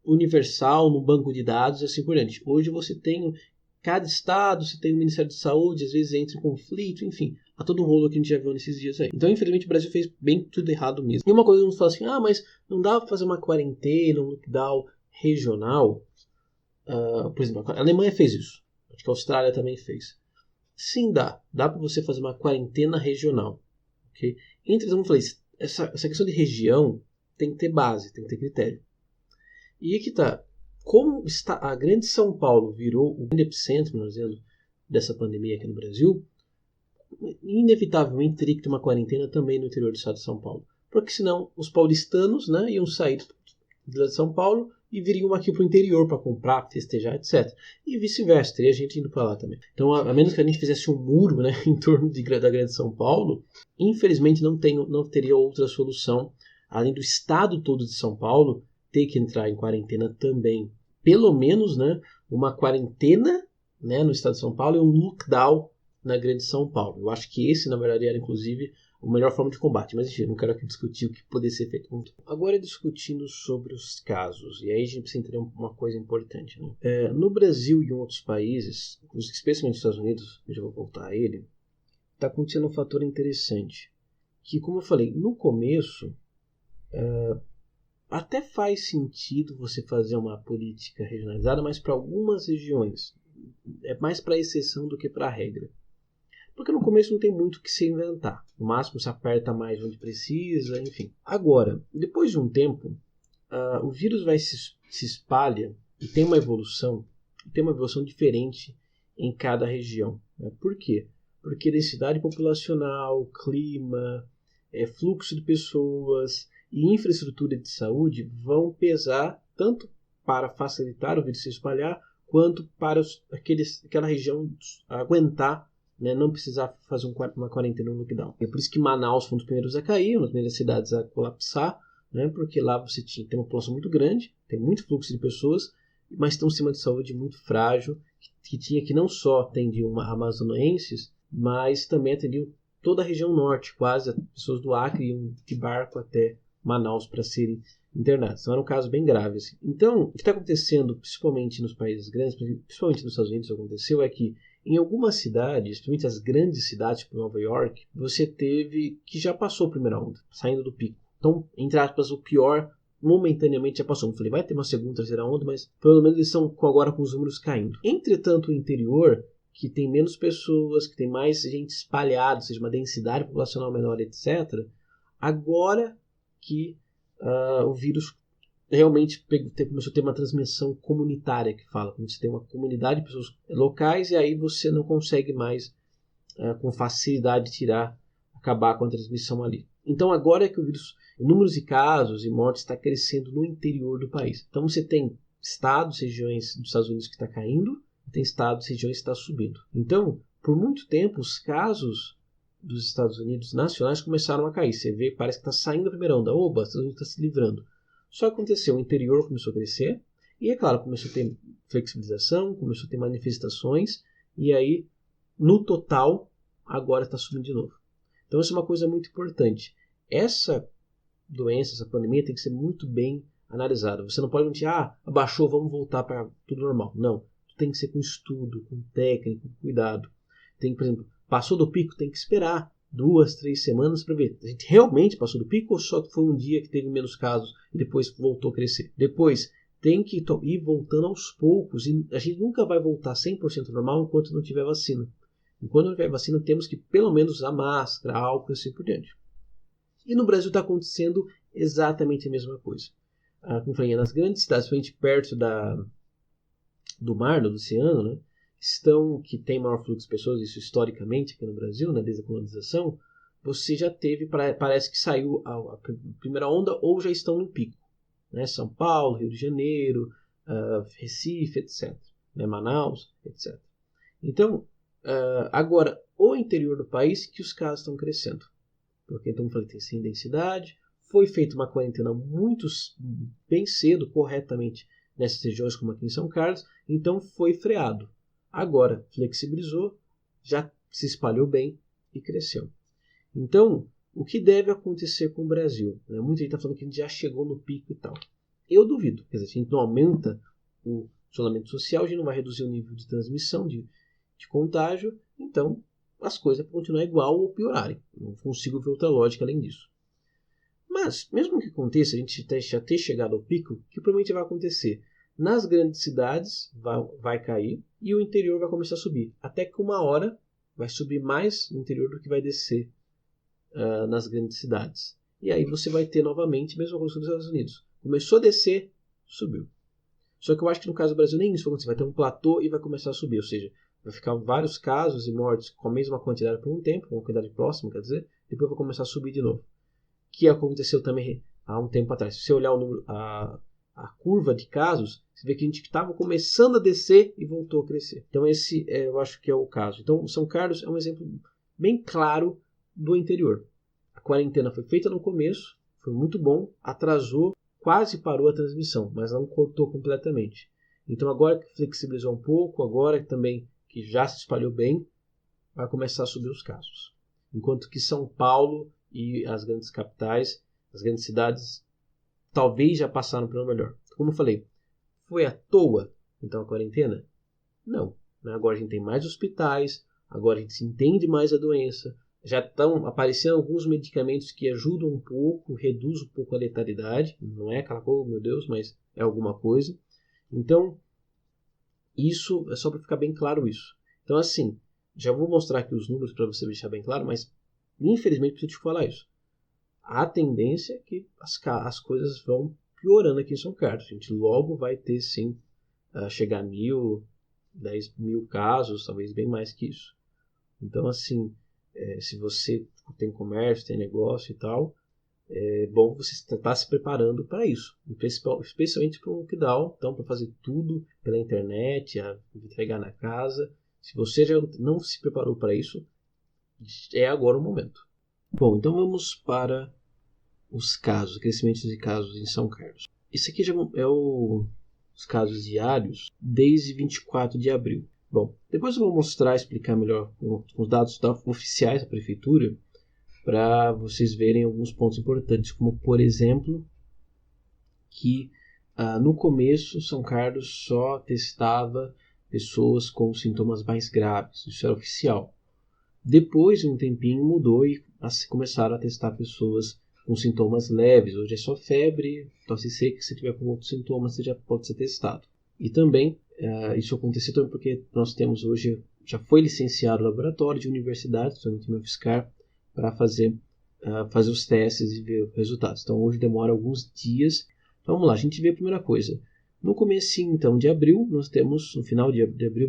universal, no banco de dados e assim por diante. Hoje você tem cada estado, você tem o Ministério da Saúde, às vezes entra em conflito, enfim, há todo um rolo que a gente já viu nesses dias aí. Então, infelizmente, o Brasil fez bem tudo errado mesmo. E uma coisa que a gente fala assim, mas não dá para fazer uma quarentena, um lockdown regional? Por exemplo, a Alemanha fez isso. Acho que a Austrália também fez. Sim, dá. Dá para você fazer uma quarentena regional. Okay? Entretanto, como eu falei, essa questão de região tem que ter base, tem que ter critério. E aqui está. Como a grande São Paulo virou o grande epicentro, nós dizendo, dessa pandemia aqui no Brasil, inevitavelmente teria que ter uma quarentena também no interior do estado de São Paulo. Porque senão os paulistanos, né, iam sair de São Paulo e viriam aqui para o interior para comprar, festejar, etc. E vice-versa, teria gente indo para lá também. Então, a menos que a gente fizesse um muro, né, em torno da grande São Paulo, infelizmente não teria outra solução, além do estado todo de São Paulo ter que entrar em quarentena também. Pelo menos, né, uma quarentena, né, no estado de São Paulo e um lockdown na grande São Paulo. Eu acho que esse, na verdade, era inclusive a melhor forma de combate, mas enfim, não quero aqui discutir o que poderia ser feito. Agora, discutindo sobre os casos, e aí a gente precisa entender uma coisa importante. Né? No Brasil e em outros países, especialmente nos Estados Unidos, eu já vou voltar a ele, está acontecendo um fator interessante, que, como eu falei, no começo, até faz sentido você fazer uma política regionalizada, mas para algumas regiões. É mais para exceção do que para a regra. Porque no começo não tem muito o que se inventar. No máximo se aperta mais onde precisa, enfim. Agora, depois de um tempo, o vírus se espalha e tem uma evolução diferente em cada região. Né? Por quê? porque densidade populacional, clima, fluxo de pessoas e infraestrutura de saúde vão pesar tanto para facilitar o vírus se espalhar, quanto para aquela região aguentar, né, não precisar fazer uma quarentena, um lockdown. É por isso que Manaus foi um dos primeiros a cair, uma das primeiras cidades a colapsar, né, porque lá você tem uma população muito grande, tem muito fluxo de pessoas, mas tem um sistema de saúde muito frágil, que não só atendia amazonenses, mas também atendia toda a região norte, quase as pessoas do Acre iam de barco até Manaus para serem internados. Então era um caso bem grave. Assim. Então, o que está acontecendo, principalmente nos países grandes, principalmente nos Estados Unidos, aconteceu é que em algumas cidades, principalmente as grandes cidades, tipo Nova York, você teve que já passou a primeira onda, saindo do pico. Então, entre aspas, o pior momentaneamente já passou. Eu falei, vai ter uma segunda, terceira onda, mas pelo menos eles estão agora com os números caindo. Entretanto, o interior, que tem menos pessoas, que tem mais gente espalhada, ou seja, uma densidade populacional menor, etc., agora que o vírus realmente começou a ter uma transmissão comunitária, que fala, quando você tem uma comunidade de pessoas locais e aí você não consegue mais com facilidade acabar com a transmissão ali. Então agora é que o vírus, o número de casos e mortes está crescendo no interior do país. Então você tem estados, regiões dos Estados Unidos que está caindo, e tem estados, regiões que está subindo. Então, por muito tempo, os casos dos Estados Unidos nacionais começaram a cair. Você vê, parece que está saindo a primeira onda. Oba, os Estados Unidos está se livrando. Só aconteceu, o interior começou a crescer, e é claro, começou a ter flexibilização, começou a ter manifestações, e aí, no total, agora está subindo de novo. Então, isso é uma coisa muito importante. Essa doença, essa pandemia, tem que ser muito bem analisada. Você não pode mentir, abaixou, vamos voltar para tudo normal. Não, tem que ser com estudo, com técnica, com cuidado. Tem, por exemplo, passou do pico, tem que esperar 2, 3 semanas para ver. A gente realmente passou do pico ou só foi um dia que teve menos casos e depois voltou a crescer? Depois, tem que ir voltando aos poucos. E a gente nunca vai voltar 100% normal enquanto não tiver vacina. Enquanto não tiver vacina, temos que pelo menos usar máscara, álcool e assim por diante. E no Brasil está acontecendo exatamente a mesma coisa. Como eu falei, nas grandes cidades, principalmente perto do mar, do oceano, né, que tem maior fluxo de pessoas, isso historicamente aqui no Brasil, né, desde a colonização, você já teve, parece que saiu a primeira onda ou já estão no pico. Né, São Paulo, Rio de Janeiro, Recife, etc. Né, Manaus, etc. Então, agora, o interior do país que os casos estão crescendo. Porque, então, falei, tem sem densidade, foi feita uma quarentena bem cedo, corretamente, nessas regiões como aqui em São Carlos, então foi freado. Agora, flexibilizou, já se espalhou bem e cresceu. Então, o que deve acontecer com o Brasil? Muita gente está falando que a gente já chegou no pico e tal. Eu duvido. Quer dizer, a gente não aumenta o isolamento social, a gente não vai reduzir o nível de transmissão, de contágio, então as coisas vão continuar igual ou piorarem. Não consigo ver outra lógica além disso. Mas, mesmo que aconteça, a gente já ter chegado ao pico, o que provavelmente vai acontecer? Nas grandes cidades vai cair e o interior vai começar a subir. Até que uma hora vai subir mais no interior do que vai descer nas grandes cidades. E aí você vai ter novamente a mesma coisa dos Estados Unidos. Começou a descer, subiu. Só que eu acho que no caso do Brasil nem isso vai acontecer. Vai ter um platô e vai começar a subir. Ou seja, vai ficar vários casos e mortes com a mesma quantidade por um tempo, com uma quantidade próxima, quer dizer, depois vai começar a subir de novo. Que aconteceu também há um tempo atrás. Se você olhar a curva de casos, você vê que a gente estava começando a descer e voltou a crescer. Então esse eu acho que é o caso. Então São Carlos é um exemplo bem claro do interior. A quarentena foi feita no começo, foi muito bom, atrasou, quase parou a transmissão, mas não cortou completamente. Então agora que flexibilizou um pouco, agora também que já se espalhou bem, vai começar a subir os casos. Enquanto que São Paulo e as grandes capitais, as grandes cidades, talvez já passaram pelo melhor. Como eu falei, foi à toa então a quarentena? Não. Agora a gente tem mais hospitais, agora a gente entende mais a doença, já estão aparecendo alguns medicamentos que ajudam um pouco, reduzem um pouco a letalidade, não é aquela coisa, meu Deus, mas é alguma coisa. Então, isso é só para ficar bem claro isso. Então, assim, já vou mostrar aqui os números para você deixar bem claro, mas infelizmente preciso te falar isso. A tendência é que as coisas vão piorando aqui em São Carlos. A gente logo vai ter, sim, chegar a 10 mil casos, talvez bem mais que isso. Então, assim, se você tem comércio, tem negócio e tal, é bom você estar se preparando para isso, especialmente para um lockdown, então para fazer tudo pela internet, entregar na casa. Se você já não se preparou para isso, é agora o momento. Bom, então vamos para os casos, crescimentos de casos em São Carlos. Isso aqui já é os casos diários desde 24 de abril. Bom, depois eu vou mostrar, explicar melhor com os dados oficiais da prefeitura, para vocês verem alguns pontos importantes, como por exemplo, que no começo São Carlos só testava pessoas com sintomas mais graves, isso era oficial. Depois de um tempinho mudou e começaram a testar pessoas com sintomas leves. Hoje é só febre, tosse seca, se tiver com outros sintomas você já pode ser testado. E também, isso aconteceu também porque nós temos hoje, já foi licenciado o laboratório de universidades, principalmente o UFSCar, para fazer os testes e ver os resultados. Então hoje demora alguns dias. Então vamos lá, a gente vê a primeira coisa. No comecinho então de abril, no final de abril,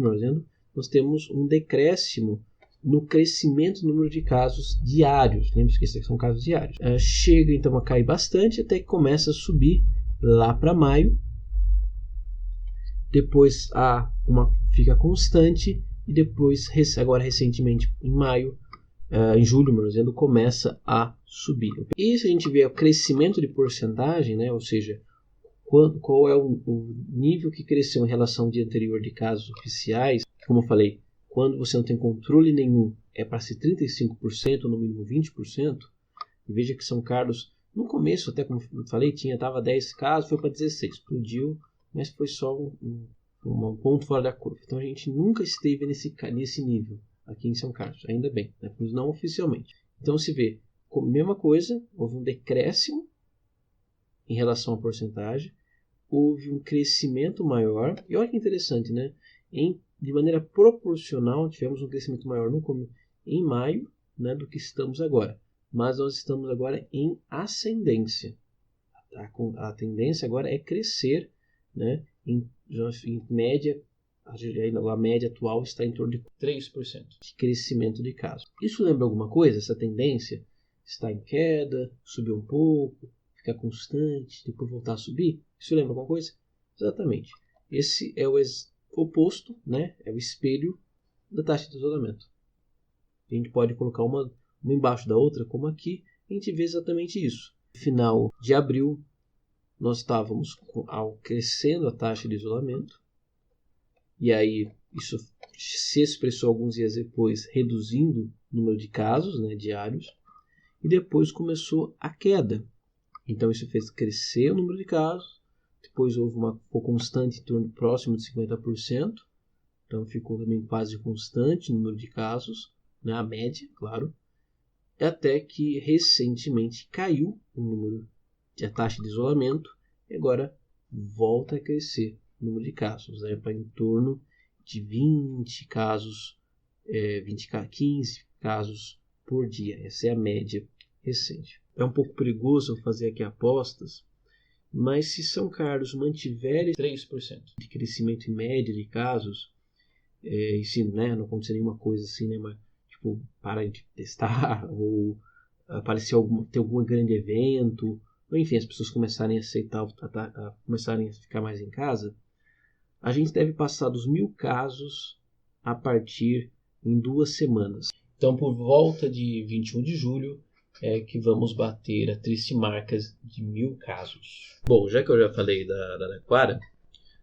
nós temos um decréscimo no crescimento do número de casos diários. Lembre-se que esses são casos diários. Chega então a cair bastante, até que começa a subir lá para maio. Depois fica constante e depois, agora recentemente em maio, em julho, melhor dizendo, começa a subir. E se a gente vê o crescimento de porcentagem, né, ou seja, qual é o nível que cresceu em relação ao dia anterior de casos oficiais, como eu falei, quando você não tem controle nenhum, é para ser 35%, ou no mínimo 20%. E veja que São Carlos, no começo, até como eu falei, estava 10 casos, foi para 16, explodiu, mas foi só um ponto fora da curva. Então a gente nunca esteve nesse nível aqui em São Carlos, ainda bem, né? Não oficialmente. Então se vê, mesma coisa, houve um decréscimo em relação à porcentagem, houve um crescimento maior, e olha que interessante, né? De maneira proporcional, tivemos um crescimento maior em maio, né, do que estamos agora. Mas nós estamos agora em ascendência. A tendência agora é crescer, né, em média, a média atual está em torno de 3% de crescimento de casos. Isso lembra alguma coisa? Essa tendência está em queda, subiu um pouco, ficar constante, depois voltar a subir? Isso lembra alguma coisa? Exatamente. Esse é o oposto, né? É o espelho da taxa de isolamento. A gente pode colocar uma embaixo da outra, como aqui, a gente vê exatamente isso. No final de abril, nós estávamos crescendo a taxa de isolamento, e aí isso se expressou alguns dias depois, reduzindo o número de casos, né, diários, e depois começou a queda. Então isso fez crescer o número de casos, depois ficou constante em torno próximo de 50%, então ficou também quase constante o número de casos, né, a média, claro, até que recentemente caiu o número de taxa de isolamento e agora volta a crescer o número de casos, né, para em torno de 20 casos, 15 casos por dia. Essa é a média recente. É um pouco perigoso fazer aqui apostas, mas se São Carlos mantiver 3% de crescimento em média de casos, e se, né, não acontecer nenhuma coisa assim, né, mas, tipo, parar de testar ou ter algum grande evento, ou enfim, as pessoas começarem a aceitar, começarem a ficar mais em casa, a gente deve passar dos 1.000 casos a partir em 2 semanas. Então, por volta de 21 de julho, é que vamos bater a triste marca de 1.000 casos. Bom, já que eu já falei da Araraquara,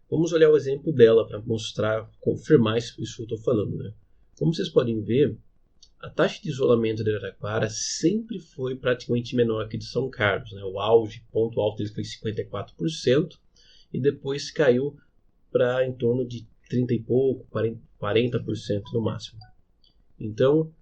vamos olhar o exemplo dela para mostrar, confirmar isso que eu estou falando, né? Como vocês podem ver, a taxa de isolamento de Araraquara sempre foi praticamente menor que de São Carlos, né? O ponto alto dele foi 54% e depois caiu para em torno de 30 e pouco, 40% no máximo. Então,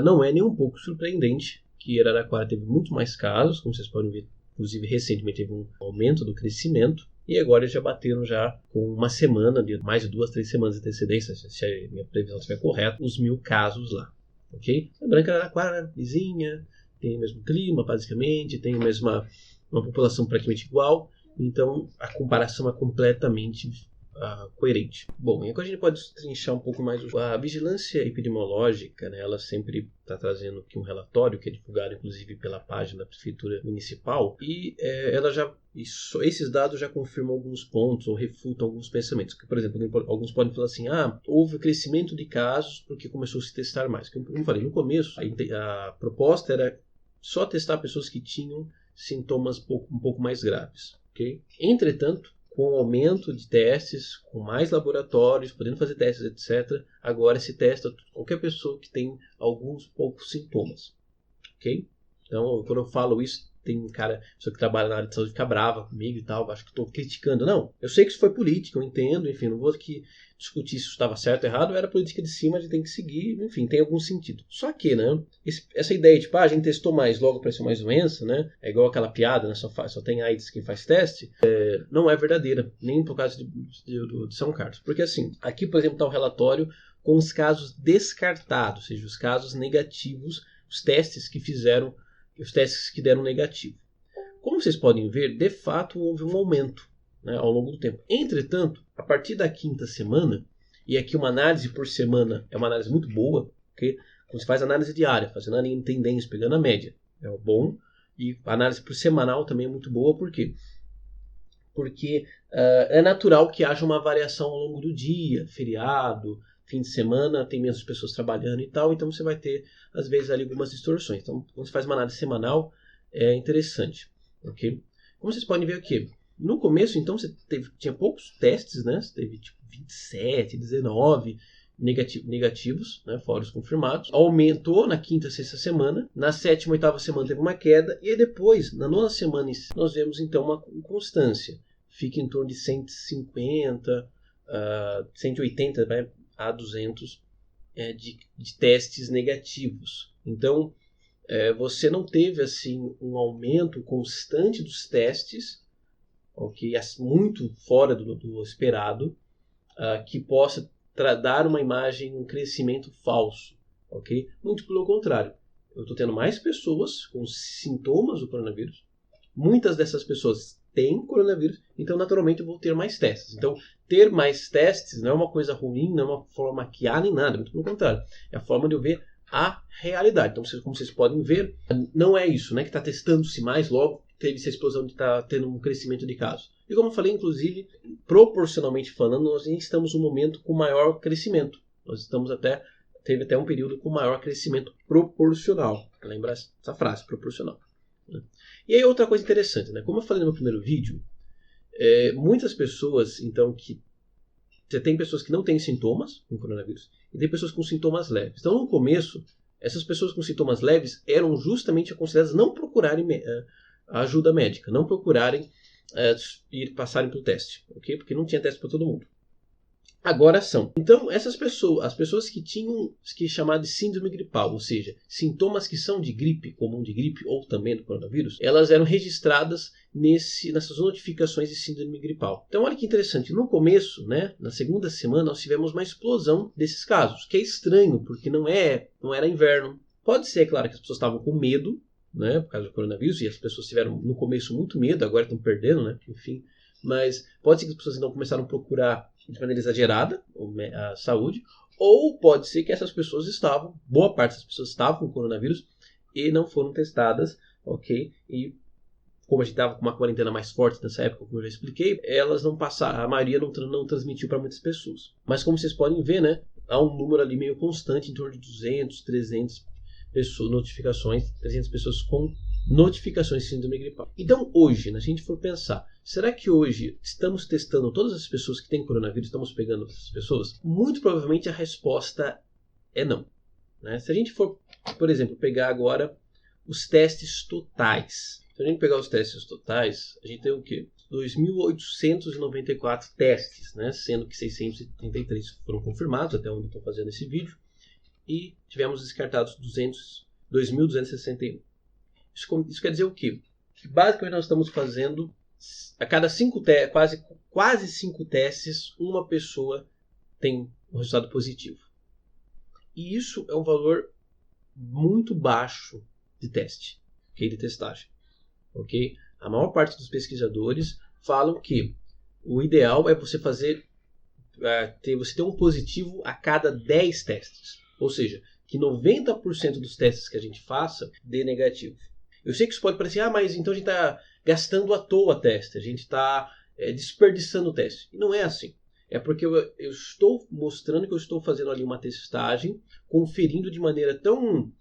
não é nem um pouco surpreendente que Araraquara teve muito mais casos, como vocês podem ver, inclusive recentemente teve um aumento do crescimento, e agora eles já bateram já com uma semana, mais de 2, 3 semanas de antecedência, se a minha previsão estiver correta, os 1.000 casos lá, ok? Lembrando que Araraquara, vizinha, tem o mesmo clima, basicamente, tem uma população praticamente igual, então a comparação é completamente coerente. Bom, e agora a gente pode trinchar um pouco mais. A vigilância epidemiológica, né, ela sempre está trazendo aqui um relatório que é divulgado inclusive pela página da Prefeitura Municipal e esses dados já confirmam alguns pontos ou refutam alguns pensamentos. Por exemplo, alguns podem falar assim, houve crescimento de casos porque começou a se testar mais. Como eu falei, no começo a proposta era só testar pessoas que tinham sintomas um pouco mais graves. Okay? Entretanto, com o aumento de testes, com mais laboratórios, podendo fazer testes, etc., agora se testa qualquer pessoa que tem alguns poucos sintomas. Ok? Então, quando eu falo isso, tem um pessoa que trabalha na área de saúde fica brava comigo e tal, acho que estou criticando. Não, eu sei que isso foi política, eu entendo, enfim, não vou aqui discutir se isso estava certo ou errado, era política de cima, a gente tem que seguir, enfim, tem algum sentido. Só que, né, essa ideia de, a gente testou mais, logo apareceu mais doença, né, é igual aquela piada, né, só tem AIDS quem faz teste, não é verdadeira, nem por causa de São Carlos. Porque assim, aqui, por exemplo, está o relatório com os casos descartados, ou seja, os casos negativos, os testes que deram negativo. Como vocês podem ver, de fato houve um aumento, né, ao longo do tempo. Entretanto, a partir da 5ª semana, e aqui uma análise por semana é uma análise muito boa, okay? Quando você faz análise diária, fazendo a tendência, pegando a média, é bom. E a análise por semanal também é muito boa, por quê? Porque é natural que haja uma variação ao longo do dia, feriado, fim de semana, tem menos pessoas trabalhando e tal, então você vai ter, às vezes, ali algumas distorções. Então, quando você faz uma análise semanal, é interessante. Okay? Como vocês podem ver aqui, no começo, então, tinha poucos testes, né? Você teve tipo 27, 19 negativos, né? Fora os confirmados. Aumentou na 5ª, 6ª semana. Na 7ª, 8ª semana teve uma queda. E depois, na 9ª semana, nós vemos então uma constância. Fica em torno de 150, 180, vai a 200 de testes negativos. Então, você não teve assim um aumento constante dos testes, okay, muito fora do esperado, que possa dar uma imagem, um crescimento falso. Okay? Muito pelo contrário. Eu estou tendo mais pessoas com sintomas do coronavírus. Muitas dessas pessoas têm coronavírus, então naturalmente eu vou ter mais testes. Então, ter mais testes não é uma coisa ruim, não é uma forma maquiar nem nada, muito pelo contrário. É a forma de eu ver a realidade. Então, como vocês podem ver, não é isso, né, que está testando-se mais, logo teve essa explosão de estar tendo um crescimento de casos. E como eu falei, inclusive, proporcionalmente falando, nós estamos num momento com maior crescimento. Teve até um período com maior crescimento proporcional. Lembra essa frase, proporcional. E aí outra coisa interessante, né? Como eu falei no meu primeiro vídeo, muitas pessoas, então, você tem pessoas que não têm sintomas com coronavírus e tem pessoas com sintomas leves. Então, no começo, essas pessoas com sintomas leves eram justamente aconselhadas não procurarem ajuda médica, não procurarem passarem pelo teste, ok? Porque não tinha teste para todo mundo. Agora são. Então, essas pessoas, as pessoas que tinham que chamar de síndrome gripal, ou seja, sintomas que são de gripe, comum de gripe ou também do coronavírus, elas eram registradas nessas notificações de síndrome gripal. Então, olha que interessante. No começo, né, na 2ª semana, nós tivemos uma explosão desses casos, que é estranho, porque não era inverno. Pode ser, claro, que as pessoas estavam com medo, né, por causa do coronavírus, e as pessoas tiveram no começo muito medo, agora estão perdendo, né, enfim. Mas pode ser que as pessoas então começaram a procurar de maneira exagerada a saúde, ou pode ser que essas pessoas boa parte das pessoas estavam com coronavírus e não foram testadas, ok? E como a gente estava com uma quarentena mais forte nessa época, como eu já expliquei, elas não passaram, a maioria não transmitiu para muitas pessoas. Mas como vocês podem ver, né, há um número ali meio constante, em torno de 200, 300 notificações, 300 pessoas com notificações de síndrome gripal. Então hoje, né, se a gente for pensar, será que hoje estamos testando todas as pessoas que têm coronavírus, estamos pegando essas pessoas? Muito provavelmente a resposta é não. Né? Se a gente for, por exemplo, pegar agora os testes totais. Se a gente pegar os testes totais, a gente tem o quê? 2.894 testes, né? Sendo que 633 foram confirmados, até onde eu estou fazendo esse vídeo, e tivemos descartados 2.261. Isso quer dizer o quê? Que basicamente nós estamos fazendo, a cada quase 5 testes, uma pessoa tem um resultado positivo. E isso é um valor muito baixo de teste, okay? De testagem. Okay? A maior parte dos pesquisadores falam que o ideal é você fazer você ter um positivo a cada 10 testes. Ou seja, que 90% dos testes que a gente faça dê negativo. Eu sei que isso pode parecer, mas então a gente está gastando à toa teste, a gente está desperdiçando o teste. E não é assim. É porque eu estou mostrando que eu estou fazendo ali uma testagem, conferindo de maneira tão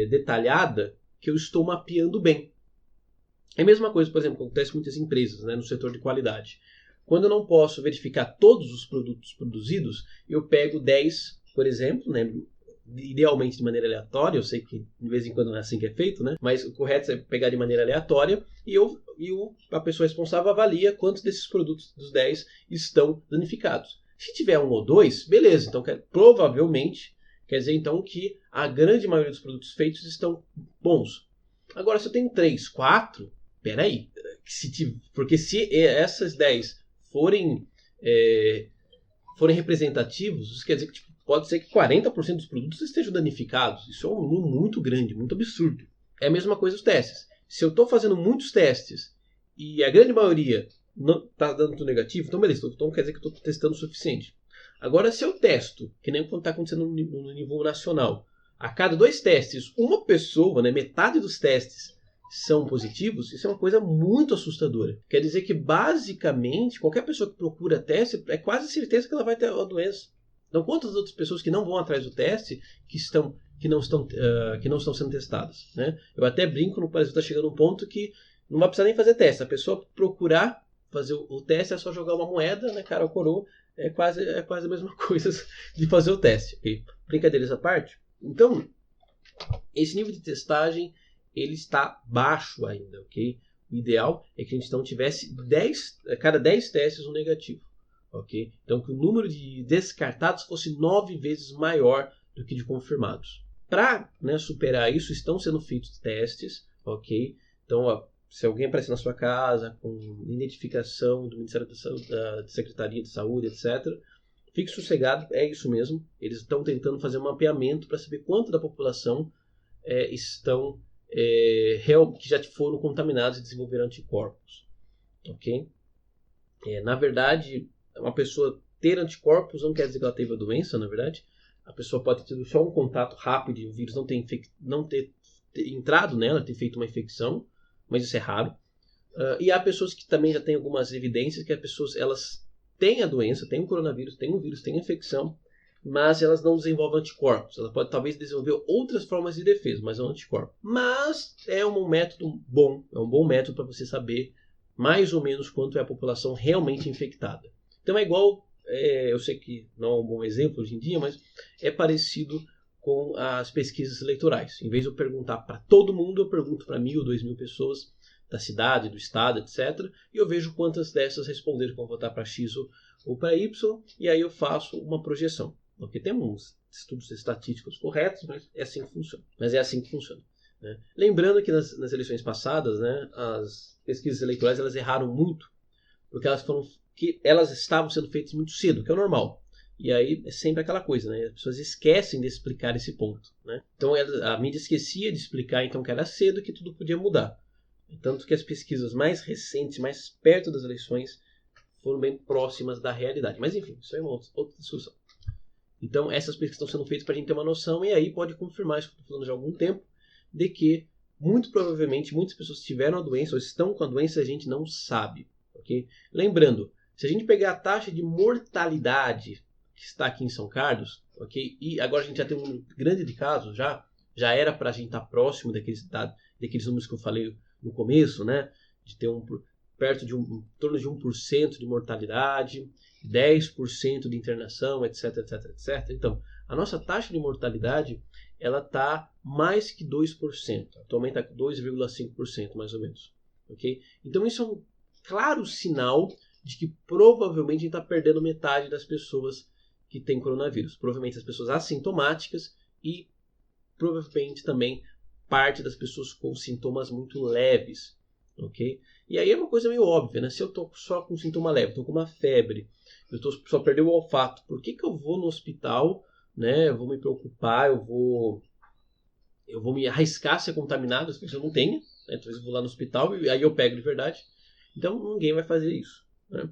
detalhada que eu estou mapeando bem. É a mesma coisa, por exemplo, que acontece em muitas empresas, né, no setor de qualidade. Quando eu não posso verificar todos os produtos produzidos, eu pego 10, por exemplo, né, idealmente de maneira aleatória, eu sei que de vez em quando não é assim que é feito, né, mas o correto é pegar de maneira aleatória e a pessoa responsável avalia quantos desses produtos dos 10 estão danificados. Se tiver 1 ou 2, beleza, então provavelmente quer dizer então que a grande maioria dos produtos feitos estão bons. Agora, se eu tenho 3, 4, peraí, porque se essas 10 forem representativos, isso quer dizer que pode ser que 40% dos produtos estejam danificados. Isso é um número muito grande, muito absurdo. É a mesma coisa os testes. Se eu estou fazendo muitos testes e a grande maioria está dando tudo negativo, então beleza, então quer dizer que eu estou testando o suficiente. Agora, se eu testo, que nem está acontecendo no nível nacional, a cada 2 testes, uma pessoa, né, metade dos testes são positivos, isso é uma coisa muito assustadora. Quer dizer que, basicamente, qualquer pessoa que procura teste, é quase certeza que ela vai ter a doença. Então, quantas outras pessoas que não vão atrás do teste que não estão sendo testadas? Né? Eu até brinco, no Brasil está chegando um ponto que não vai precisar nem fazer teste. A pessoa procurar fazer o teste é só jogar uma moeda, né, cara ou coroa, é quase a mesma coisa de fazer o teste. Okay? Brincadeiras à parte. Então, esse nível de testagem ele está baixo ainda, ok? O ideal é que a gente não tivesse a cada 10 testes um negativo, ok? Então, que o número de descartados fosse 9 vezes maior do que de confirmados. Para superar isso, estão sendo feitos testes, ok? Então, se alguém aparecer na sua casa com identificação do Ministério da Saúde, da Secretaria de Saúde, etc., fique sossegado, é isso mesmo. Eles estão tentando fazer um mapeamento para saber quanto da população estão que já foram contaminados e desenvolveram anticorpos. Ok? Na verdade, uma pessoa ter anticorpos não quer dizer que ela teve a doença, na verdade. A pessoa pode ter tido só um contato rápido e o vírus não ter entrado nela, ter feito uma infecção, mas isso é raro. E há pessoas que também já têm algumas evidências que as pessoas elas têm a doença, têm o coronavírus, têm o vírus, têm a infecção, mas elas não desenvolvem anticorpos. Ela pode talvez desenvolver outras formas de defesa, mas não anticorpo. Mas é um método bom, é um bom método para você saber mais ou menos quanto é a população realmente infectada. Então é igual, eu sei que não é um bom exemplo hoje em dia, mas é parecido com as pesquisas eleitorais. Em vez de eu perguntar para todo mundo, eu pergunto para 1.000 ou 2.000 pessoas da cidade, do estado, etc. E eu vejo quantas dessas responderam que vão votar para X ou para Y, e aí eu faço uma projeção. Porque temos estudos estatísticos corretos, mas é assim que funciona. Né? Lembrando que nas eleições passadas, né, as pesquisas eleitorais elas erraram muito, porque elas estavam sendo feitas muito cedo, que é o normal. E aí é sempre aquela coisa, né? As pessoas esquecem de explicar esse ponto. Né? Então a mídia esquecia de explicar então que era cedo e que tudo podia mudar. Tanto que as pesquisas mais recentes, mais perto das eleições, foram bem próximas da realidade. Mas enfim, isso é uma outra discussão. Então, essas pesquisas estão sendo feitas para a gente ter uma noção, e aí pode confirmar isso que eu estou falando já há algum tempo, de que, muito provavelmente, muitas pessoas tiveram a doença ou estão com a doença e a gente não sabe. Okay? Lembrando, se a gente pegar a taxa de mortalidade que está aqui em São Carlos, okay? E agora a gente já tem um número grande de casos, já era para a gente estar próximo daqueles números que eu falei no começo, né? De ter em torno de 1% de mortalidade, 10% de internação, etc, etc, etc. Então, a nossa taxa de mortalidade ela está mais que 2%. Atualmente está 2,5% mais ou menos. Okay? Então, isso é um claro sinal de que provavelmente a gente está perdendo metade das pessoas que têm coronavírus. Provavelmente as pessoas assintomáticas e provavelmente também parte das pessoas com sintomas muito leves. Okay? E aí é uma coisa meio óbvia, né? Se eu estou só com sintoma leve, estou com uma febre, só perdi o olfato, por que eu vou no hospital, né? Eu vou me preocupar, eu vou me arriscar a ser contaminado, se eu não tenho, né? Talvez eu vou lá no hospital e aí eu pego de verdade. Então ninguém vai fazer isso. Né?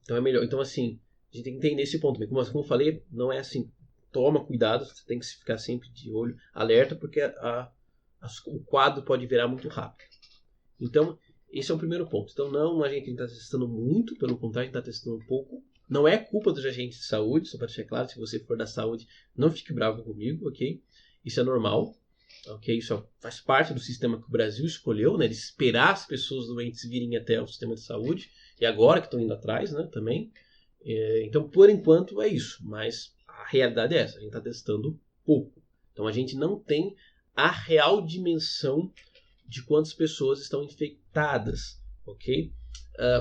Então é melhor. Então, assim, a gente tem que entender esse ponto. Como eu falei, não é assim. Toma cuidado, você tem que ficar sempre de olho, alerta, porque o quadro pode virar muito rápido. Então, esse é o primeiro ponto. Então, não a gente está testando muito, pelo contrário, a gente está testando um pouco. Não é culpa dos agentes de saúde, só para deixar claro, se você for da saúde, não fique bravo comigo, ok? Isso é normal, ok? Isso faz parte do sistema que o Brasil escolheu, né? De esperar as pessoas doentes virem até o sistema de saúde, e agora que estão indo atrás, né? Também. Então, por enquanto, é isso, mas a realidade é essa, a gente está testando pouco. Então, a gente não tem a real dimensão de quantas pessoas estão infectadas, ok?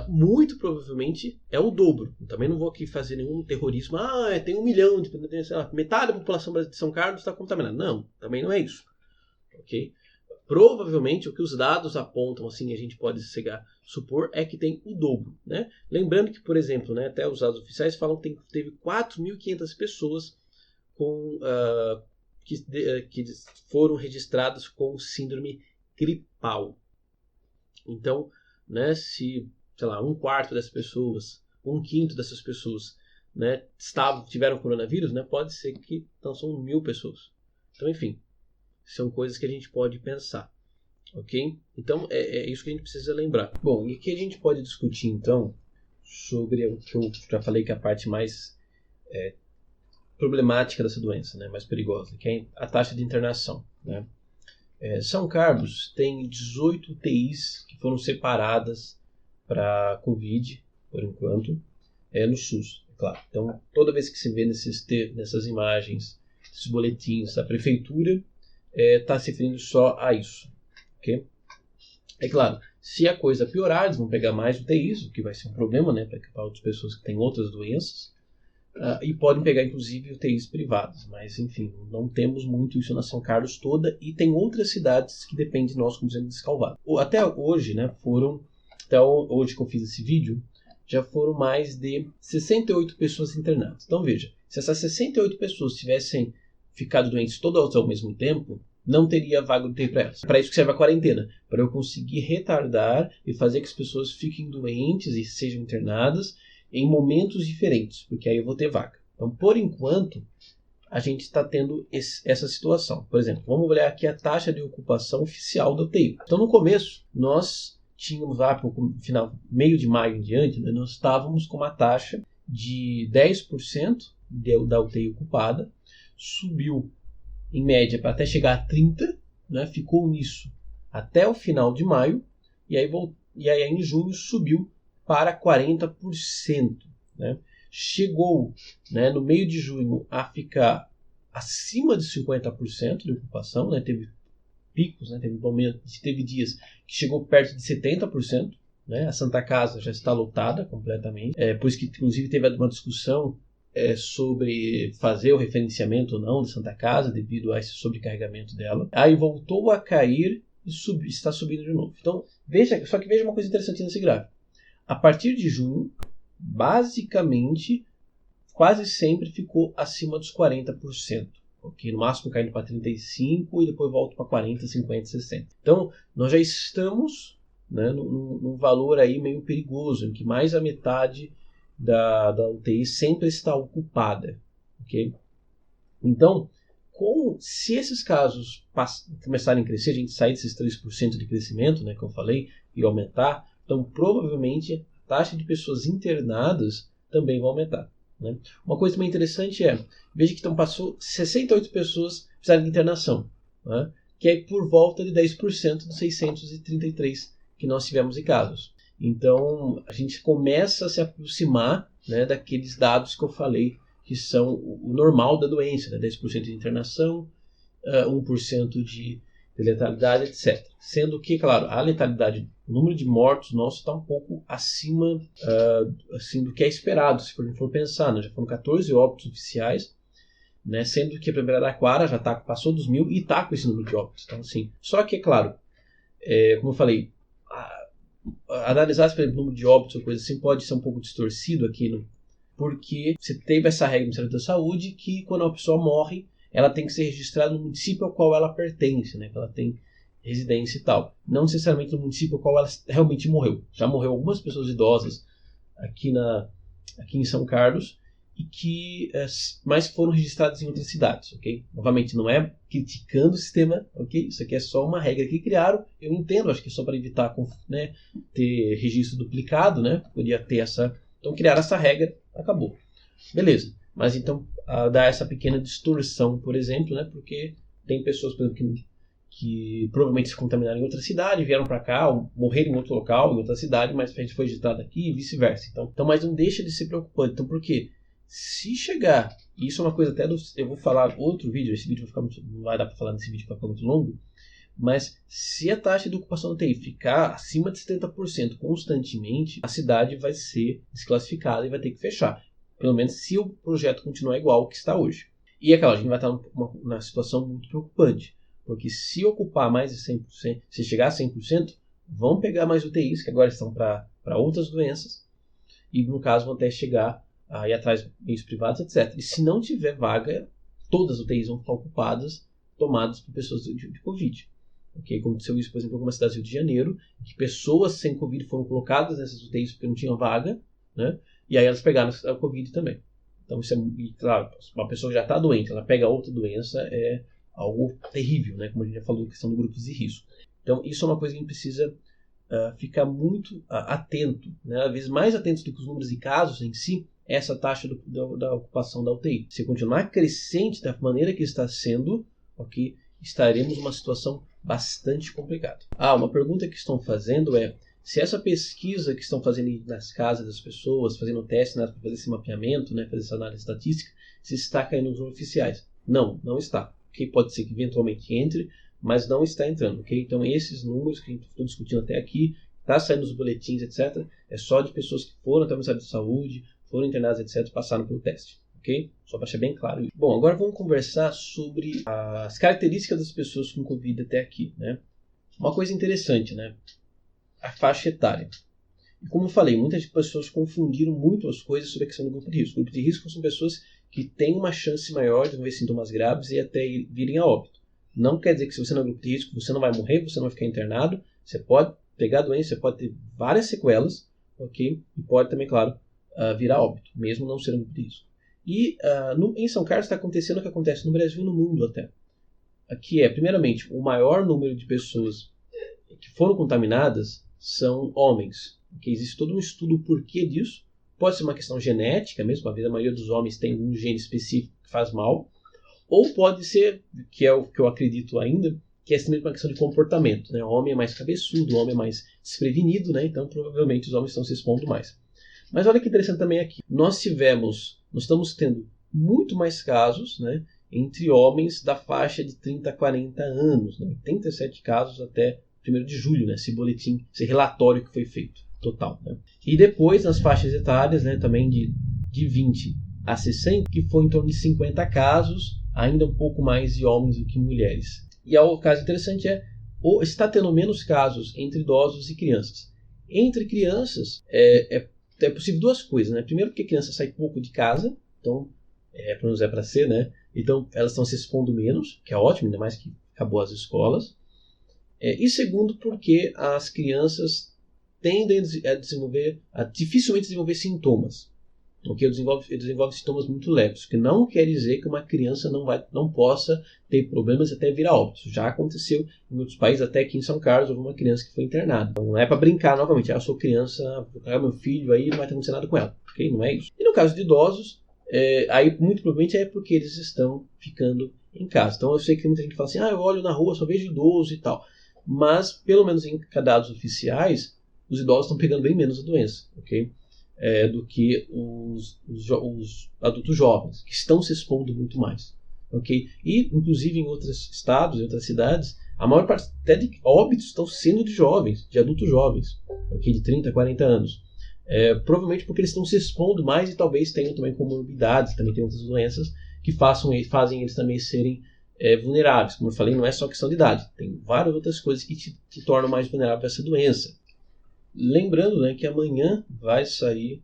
Muito provavelmente é o dobro. Também não vou aqui fazer nenhum terrorismo. Tem 1 milhão, metade da população de São Carlos está contaminada. Não, também não é isso, ok? Provavelmente o que os dados apontam, assim, a gente pode supor, é que tem o dobro, né? Lembrando que, por exemplo, né, até os dados oficiais falam que teve 4.500 pessoas que foram registradas com síndrome gripal. Então, né, se, sei lá, 1/4 dessas pessoas, 1/5 dessas pessoas, né, tiveram coronavírus, né, pode ser que então são 1.000 pessoas. Então, enfim, são coisas que a gente pode pensar, ok? Então, é isso que a gente precisa lembrar. Bom, e aqui a gente pode discutir, então, sobre o que eu já falei que é a parte mais problemática dessa doença, né, mais perigosa, que é a taxa de internação, né? São Carlos tem 18 UTIs que foram separadas para Covid, por enquanto, no SUS, é claro. Então, toda vez que se vê nessas imagens, esses boletins da prefeitura, está se referindo só a isso, ok? É claro, se a coisa piorar, eles vão pegar mais UTIs, o que vai ser um problema, né, para outras pessoas que têm outras doenças, e podem pegar inclusive UTIs privadas, mas enfim, não temos muito isso na São Carlos toda, e tem outras cidades que dependem de nós como sendo Descalvado. Até hoje, né, até hoje que eu fiz esse vídeo, já foram mais de 68 pessoas internadas. Então veja, se essas 68 pessoas tivessem ficado doentes todas ao mesmo tempo, não teria vaga de UTI para elas. Para isso que serve a quarentena, para eu conseguir retardar e fazer que as pessoas fiquem doentes e sejam internadas em momentos diferentes, porque aí eu vou ter vaga. Então, por enquanto, a gente está tendo essa situação. Por exemplo, vamos olhar aqui a taxa de ocupação oficial da UTI. Então, no começo, nós tínhamos lá, para o final, meio de maio em diante, né, nós estávamos com uma taxa de 10% da UTI ocupada, subiu em média para até chegar a 30%, né, ficou nisso até o final de maio, e aí em junho subiu para 40%. Né? Chegou, né, no meio de junho a ficar acima de 50% de ocupação, né? Teve picos, né? Teve dias que chegou perto de 70%. Né? A Santa Casa já está lotada completamente, por isso que inclusive teve uma discussão sobre fazer o referenciamento ou não da Santa Casa devido a esse sobrecarregamento dela. Aí voltou a cair e está subindo de novo. Então, veja uma coisa interessante nesse gráfico. A partir de junho, basicamente, quase sempre ficou acima dos 40%. Okay? No máximo caindo para 35% e depois volta para 40%, 50%, 60%. Então, nós já estamos, né, num valor aí meio perigoso, em que mais da metade da UTI sempre está ocupada. Okay? Então, se esses casos começarem a crescer, a gente sair desses 3% de crescimento, né, que eu falei, e aumentar, então provavelmente a taxa de pessoas internadas também vai aumentar. Né? Uma coisa também interessante veja que passou 68 pessoas precisaram de internação, né? Que é por volta de 10% dos 633 que nós tivemos em casos. Então a gente começa a se aproximar, né, daqueles dados que eu falei que são o normal da doença, né? 10% de internação, 1% de letalidade, etc. Sendo que, claro, a letalidade, o número de mortos nosso está um pouco acima assim, do que é esperado, se for pensar. Né? Já foram 14 óbitos oficiais, né? Sendo que a primeira Araraquara já passou dos 1.000 e está com esse número de óbitos. Então, assim, só que, é claro, como eu falei, analisar o número de óbitos ou coisa assim pode ser um pouco distorcido aqui, porque você teve essa regra do Ministério da Saúde que quando uma pessoa morre, ela tem que ser registrada no município ao qual ela pertence, né? Que ela tem residência e tal. Não necessariamente no município ao qual ela realmente morreu. Já morreu algumas pessoas idosas aqui aqui em São Carlos e que mais foram registrados em outras cidades, ok? Novamente, não é criticando o sistema, ok? Isso aqui é só uma regra que criaram. Eu entendo, acho que é só para evitar, né, ter registro duplicado, né? Podia ter essa... Então, criaram essa regra, acabou. Beleza. Mas então, dá essa pequena distorção, por exemplo, né? Porque tem pessoas, por exemplo, que provavelmente se contaminaram em outra cidade, vieram para cá, ou morreram em outro local, em outra cidade, mas a gente foi registrado aqui e vice-versa. Então, mas não deixa de ser preocupante. Então, por quê? Se chegar, e isso é uma coisa até eu vou falar outro vídeo, esse vídeo vai ficar muito, não vai dar para falar nesse vídeo, vai ficar muito longo, mas se a taxa de ocupação da UTI ficar acima de 70% constantemente, a cidade vai ser desclassificada e vai ter que fechar. Pelo menos se o projeto continuar igual ao que está hoje. E é claro, a gente vai estar numa situação muito preocupante, porque se ocupar mais de 100%, se chegar a 100%, vão pegar mais UTIs, que agora estão para outras doenças, e no caso vão até chegar a ir atrás de meios privados, etc. E se não tiver vaga, todas as UTIs vão ficar ocupadas, tomadas por pessoas de Covid. Okay? Aconteceu isso, por exemplo, em algumas cidades do Rio de Janeiro, que pessoas sem Covid foram colocadas nessas UTIs porque não tinham vaga, né? E aí elas pegaram a Covid também. Então, isso claro, uma pessoa que já está doente, ela pega outra doença, é algo terrível, né? Como a gente já falou, questão de grupos de risco. Então, isso é uma coisa que a gente precisa ficar muito atento, né? Às vezes mais atento do que os números de casos em si, essa taxa da ocupação da UTI. Se continuar crescente da maneira que está sendo, okay, estaremos numa situação bastante complicada. Uma pergunta que estão fazendo é se essa pesquisa que estão fazendo nas casas das pessoas, fazendo testes, né, para fazer esse mapeamento, né, fazer essa análise estatística, se está caindo nos oficiais. Não está. Okay? Pode ser que eventualmente entre, mas não está entrando. Okay? Então esses números que a gente está discutindo até aqui, está saindo nos boletins, etc., é só de pessoas que foram até o Ministério da Saúde, foram internadas, etc., passaram pelo teste. Ok? Só para deixar bem claro. Bom, agora vamos conversar sobre as características das pessoas com Covid até aqui, né? Uma coisa interessante, né? A faixa etária. E como eu falei, muitas pessoas confundiram muito as coisas sobre a questão do grupo de risco. O grupo de risco são pessoas que têm uma chance maior de desenvolver sintomas graves e até virem a óbito. Não quer dizer que se você não é grupo de risco, você não vai morrer, você não vai ficar internado. Você pode pegar a doença, você pode ter várias sequelas, ok? E pode também, claro, virar óbito, mesmo não sendo grupo de risco. E em São Carlos está acontecendo o que acontece no Brasil e no mundo até. Aqui primeiramente, o maior número de pessoas que foram contaminadas são homens. Okay? Existe todo um estudo do porquê disso. Pode ser uma questão genética mesmo, a maioria dos homens tem um gene específico que faz mal. Ou pode ser, que é o que eu acredito ainda, que é simplesmente uma questão de comportamento. Né? O homem é mais cabeçudo, o homem é mais desprevenido, né? Então provavelmente os homens estão se expondo mais. Mas olha que interessante também aqui. Nós estamos tendo muito mais casos, né, entre homens da faixa de 30 a 40 anos. Né? 87 casos até 1º de julho, né, esse boletim, esse relatório que foi feito, total. Né? E depois nas faixas etárias, né, também de 20 a 60, que foi em torno de 50 casos, ainda um pouco mais de homens do que mulheres. E o caso interessante está tendo menos casos entre idosos e crianças. Entre crianças, é possível duas coisas, né? Primeiro, porque a criança sai pouco de casa, então, pelo menos é para ser, né? Então, elas estão se expondo menos, que é ótimo, ainda mais que acabou as escolas. E segundo, porque as crianças tendem a dificilmente desenvolver sintomas. Okay? Desenvolve sintomas muito leves, o que não quer dizer que uma criança não possa ter problemas até virar óbito. Já aconteceu em outros países, até aqui em São Carlos, houve uma criança que foi internada. Então, não é para brincar novamente, eu sou criança, vou pegar meu filho aí, não vai ter acontecido nada com ela. Okay? Não é isso. E no caso de idosos, aí muito provavelmente é porque eles estão ficando em casa. Então eu sei que muita gente fala assim, eu olho na rua, só vejo idoso e tal. Mas, pelo menos em dados oficiais, os idosos estão pegando bem menos a doença, ok? Do que os adultos jovens, que estão se expondo muito mais. Okay? E, inclusive, em outros estados, em outras cidades, a maior parte até de óbitos estão sendo de jovens, de adultos jovens, okay? De 30 a 40 anos. Provavelmente porque eles estão se expondo mais e talvez tenham também comorbidades, também tem outras doenças que fazem eles também serem vulneráveis. Como eu falei, não é só questão de idade, tem várias outras coisas que te tornam mais vulnerável a essa doença. Lembrando, né, que amanhã vai sair,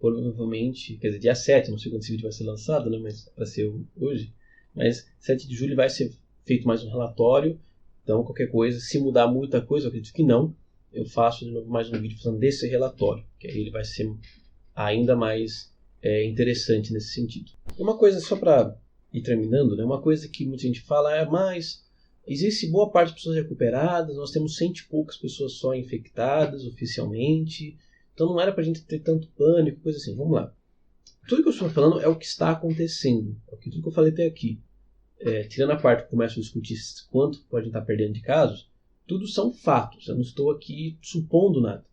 provavelmente, quer dizer, dia 7, não sei quando esse vídeo vai ser lançado, né, mas para ser hoje, mas 7 de julho vai ser feito mais um relatório, então qualquer coisa, se mudar muita coisa, eu acredito que não, eu faço de novo mais um vídeo falando desse relatório, que aí ele vai ser ainda mais interessante nesse sentido. Uma coisa, só para ir terminando, né? Uma coisa que muita gente fala mas existe boa parte de pessoas recuperadas, nós temos 100 e poucas pessoas só infectadas oficialmente, então não era para a gente ter tanto pânico, coisa assim. Vamos lá. Tudo que eu estou falando é o que está acontecendo, tudo que eu falei até aqui. Tirando a parte que começo a discutir quanto pode estar perdendo de casos, tudo são fatos, eu não estou aqui supondo nada.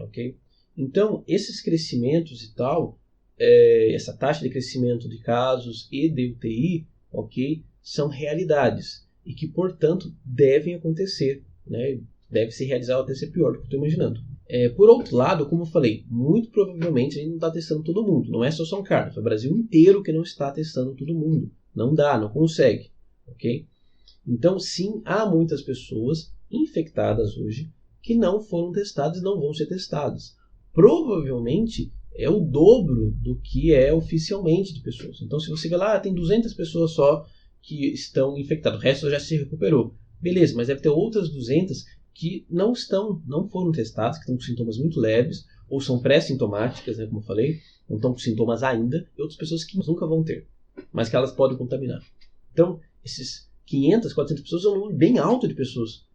Ok? Então, esses crescimentos e tal, essa taxa de crescimento de casos e de UTI, ok, são realidades e que, portanto, devem acontecer, né? Deve se realizar até ser pior do que eu estou imaginando. Por outro lado, como eu falei, muito provavelmente a gente não está testando todo mundo. Não é só São Carlos, é o Brasil inteiro que não está testando todo mundo. Não dá, não consegue. Ok? Então, sim, há muitas pessoas infectadas hoje que não foram testadas e não vão ser testadas. Provavelmente é o dobro do que é oficialmente de pessoas. Então, se você vê lá, tem 200 pessoas só que estão infectadas, o resto já se recuperou. Beleza, mas deve ter outras 200 que não foram testadas, que estão com sintomas muito leves, ou são pré-sintomáticas, né, como eu falei, não estão com sintomas ainda, e outras pessoas que nunca vão ter, mas que elas podem contaminar. Então, esses 500, 400 pessoas é um número bem alto de pessoas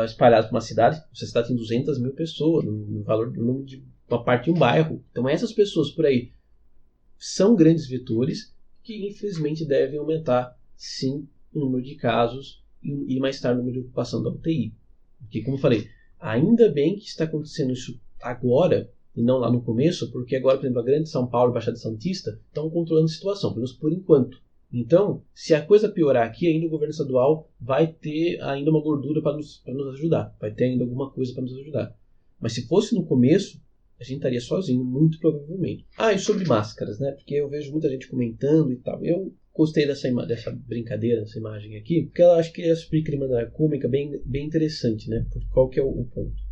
espalhadas por uma cidade. Essa cidade tem 200 mil pessoas, no valor do número de uma parte de um bairro. Então, essas pessoas por aí são grandes vetores que, infelizmente, devem aumentar, sim, o número de casos e mais tarde o número de ocupação da UTI. Porque, como eu falei, ainda bem que está acontecendo isso agora e não lá no começo, porque agora, por exemplo, a Grande São Paulo e a Baixada Santista estão controlando a situação, pelo menos por enquanto. Então, se a coisa piorar aqui, ainda o governo estadual vai ter ainda uma gordura para nos ajudar, vai ter ainda alguma coisa para nos ajudar. Mas se fosse no começo, a gente estaria sozinho, muito provavelmente. E sobre máscaras, né? Porque eu vejo muita gente comentando e tal. Eu gostei dessa brincadeira, dessa imagem aqui, porque eu acho que ela explica de maneira cômica bem interessante, né? Qual que é o ponto.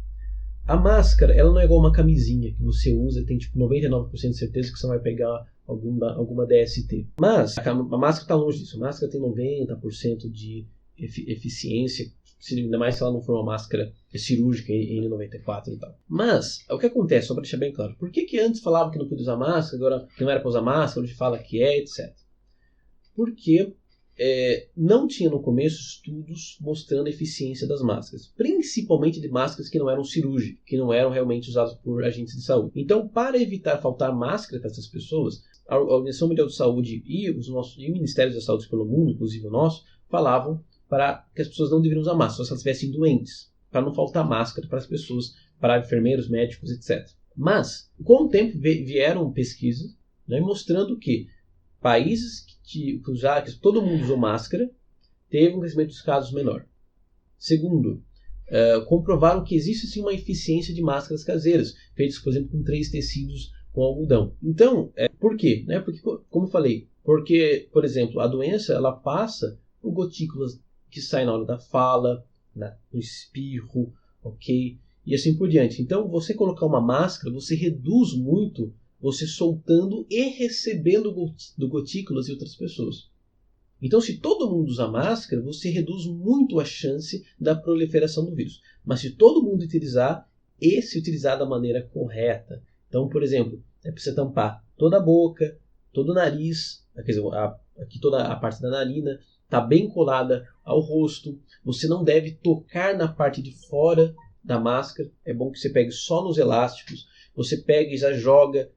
A máscara, ela não é igual uma camisinha que você usa e tem tipo 99% de certeza que você vai pegar alguma DST. Mas a máscara está longe disso. A máscara tem 90% de eficiência, ainda mais se ela não for uma máscara cirúrgica N94 e tal. Mas, o que acontece, só para deixar bem claro, por que antes falava que não podia usar máscara, agora não era para usar máscara, hoje fala que etc. Porque não tinha no começo estudos mostrando a eficiência das máscaras, principalmente de máscaras que não eram cirúrgicas, que não eram realmente usadas por agentes de saúde. Então, para evitar faltar máscara para essas pessoas, a Organização Mundial de Saúde e os Ministérios da Saúde pelo mundo, inclusive o nosso, falavam para que as pessoas não deveriam usar máscara, só se elas estivessem doentes, para não faltar máscara para as pessoas, para enfermeiros, médicos, etc. Mas, com o tempo, vieram pesquisas, né, mostrando que países que todo mundo usou máscara, teve um crescimento dos casos menor. Segundo, comprovaram que existe sim uma eficiência de máscaras caseiras, feitas, por exemplo, com 3 tecidos com algodão. Então, por quê? Né? Porque, como eu falei, por exemplo, a doença ela passa por gotículas que saem na hora da fala, no espirro, ok? E assim por diante. Então, você colocar uma máscara, você reduz muito você soltando e recebendo gotículas de outras pessoas. Então, se todo mundo usa máscara, você reduz muito a chance da proliferação do vírus. Mas se todo mundo utilizar, e se utilizar da maneira correta. Então, por exemplo, é para você tampar toda a boca, todo o nariz, quer dizer, aqui toda a parte da narina, está bem colada ao rosto. Você não deve tocar na parte de fora da máscara. É bom que você pegue só nos elásticos. Você pega e já joga,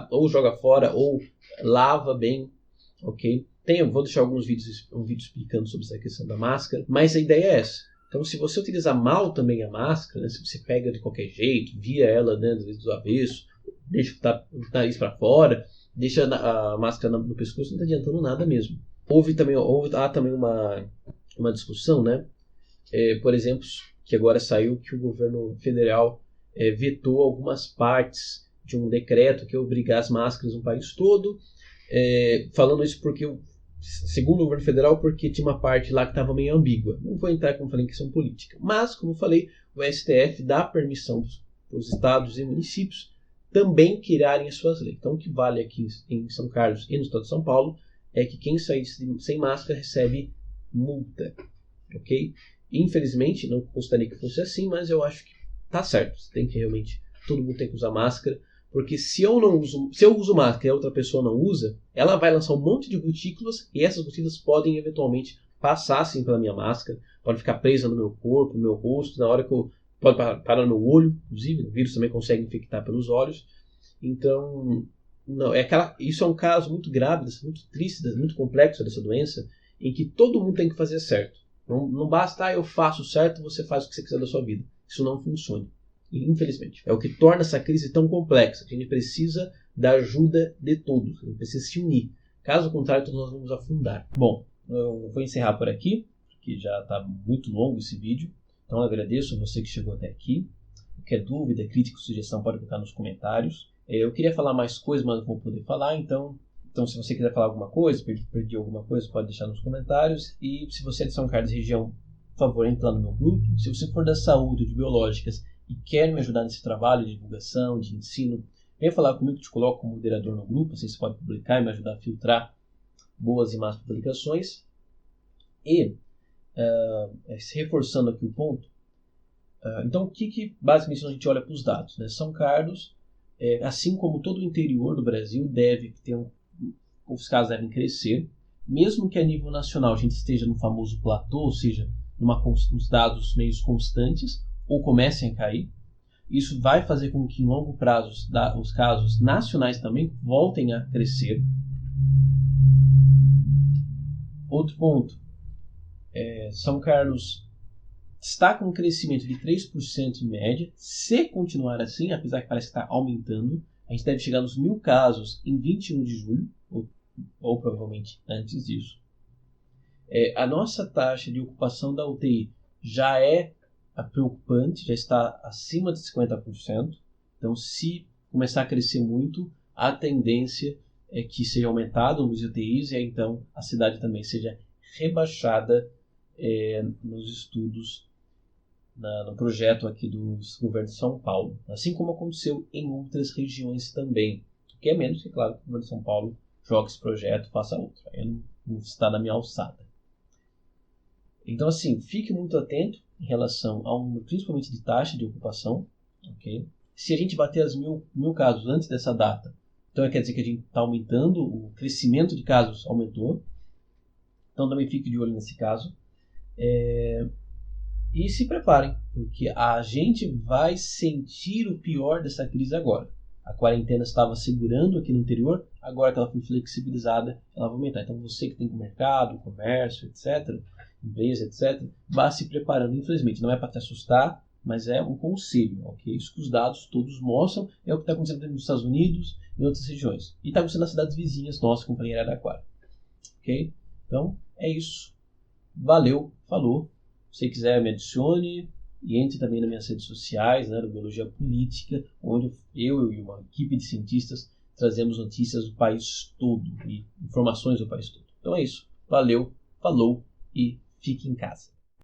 ou joga fora, ou lava bem, ok? Vou deixar alguns vídeos, um vídeo explicando sobre essa questão da máscara, mas a ideia é essa. Então, se você utilizar mal também a máscara, né, se você pega de qualquer jeito, vira ela, né, do avesso, deixa o nariz para fora, deixa a máscara no pescoço, não está adiantando nada mesmo. Há também uma discussão, né? Por exemplo, que agora saiu que o governo federal vetou algumas partes de um decreto que ia obrigar as máscaras no país todo, falando isso porque, segundo o governo federal, porque tinha uma parte lá que estava meio ambígua. Não vou entrar, como falei, em questão política. Mas, como eu falei, o STF dá permissão para os estados e municípios também criarem as suas leis. Então, o que vale aqui em São Carlos e no estado de São Paulo é que quem sair sem máscara recebe multa. Ok? Infelizmente, não gostaria que fosse assim, mas eu acho que tá certo. Todo mundo tem que usar máscara, Porque se eu uso máscara e a outra pessoa não usa, ela vai lançar um monte de gotículas e essas gotículas podem eventualmente passar assim pela minha máscara, pode ficar presa no meu corpo, no meu rosto, na hora que pode parar no meu olho, inclusive, o vírus também consegue infectar pelos olhos. Então, não, isso é um caso muito grave, muito triste, muito complexo dessa doença, em que todo mundo tem que fazer certo. Não basta, eu faço certo, você faz o que você quiser da sua vida. Isso não funciona. Infelizmente. É o que torna essa crise tão complexa. A gente precisa da ajuda de todos. A gente precisa se unir. Caso contrário, todos nós vamos afundar. Bom, eu vou encerrar por aqui, porque já está muito longo esse vídeo. Então eu agradeço a você que chegou até aqui. Qualquer dúvida, crítica, sugestão, pode colocar nos comentários. Eu queria falar mais coisas, mas não vou poder falar. Então se você quiser falar alguma coisa, perdi alguma coisa, pode deixar nos comentários. E se você é de São Carlos região, por favor, entre lá no meu grupo. Se você for da saúde ou de biológicas e quer me ajudar nesse trabalho de divulgação, de ensino, venha falar comigo que te coloco como moderador no grupo, assim você pode publicar e me ajudar a filtrar boas e más publicações. E, reforçando aqui o ponto, então o que basicamente a gente olha para os dados? Né? São Carlos, assim como todo o interior do Brasil, os casos devem crescer, mesmo que a nível nacional a gente esteja no famoso platô, ou seja, nos dados meios constantes, ou comecem a cair. Isso vai fazer com que em longo prazo os casos nacionais também voltem a crescer. Outro ponto, São Carlos está com um crescimento de 3% em média. Se continuar assim, apesar que parece que está aumentando, a gente deve chegar nos 1.000 casos em 21 de julho, ou provavelmente antes disso. A nossa taxa de ocupação da UTI já é preocupante, já está acima de 50%. Então, se começar a crescer muito, a tendência é que seja aumentado nos UTIs e então a cidade também seja rebaixada nos estudos, no projeto aqui do governo de São Paulo. Assim como aconteceu em outras regiões também. O que é menos que, claro, que o governo de São Paulo joga esse projeto, faça outro. Aí não está na minha alçada. Então, assim, fique muito atento em relação a principalmente de taxa de ocupação. Okay? Se a gente bater as 1.000 casos antes dessa data, então quer dizer que a gente está aumentando, o crescimento de casos aumentou. Então também fique de olho nesse caso. E se preparem, porque a gente vai sentir o pior dessa crise agora. A quarentena estava segurando aqui no interior, agora que ela foi flexibilizada, ela vai aumentar. Então você que tem mercado, comércio, etc., empresa, etc., vá se preparando. Infelizmente, não é para te assustar, mas é um conselho, ok? Isso que os dados todos mostram é o que está acontecendo nos Estados Unidos e em outras regiões. E está acontecendo nas cidades vizinhas nossas, como em Araraquara. Ok? Então, é isso. Valeu, falou. Se você quiser, me adicione e entre também nas minhas redes sociais, né, do Biologia Política, onde eu e uma equipe de cientistas trazemos notícias do país todo e informações do país todo. Então é isso. Valeu, falou e fique em casa.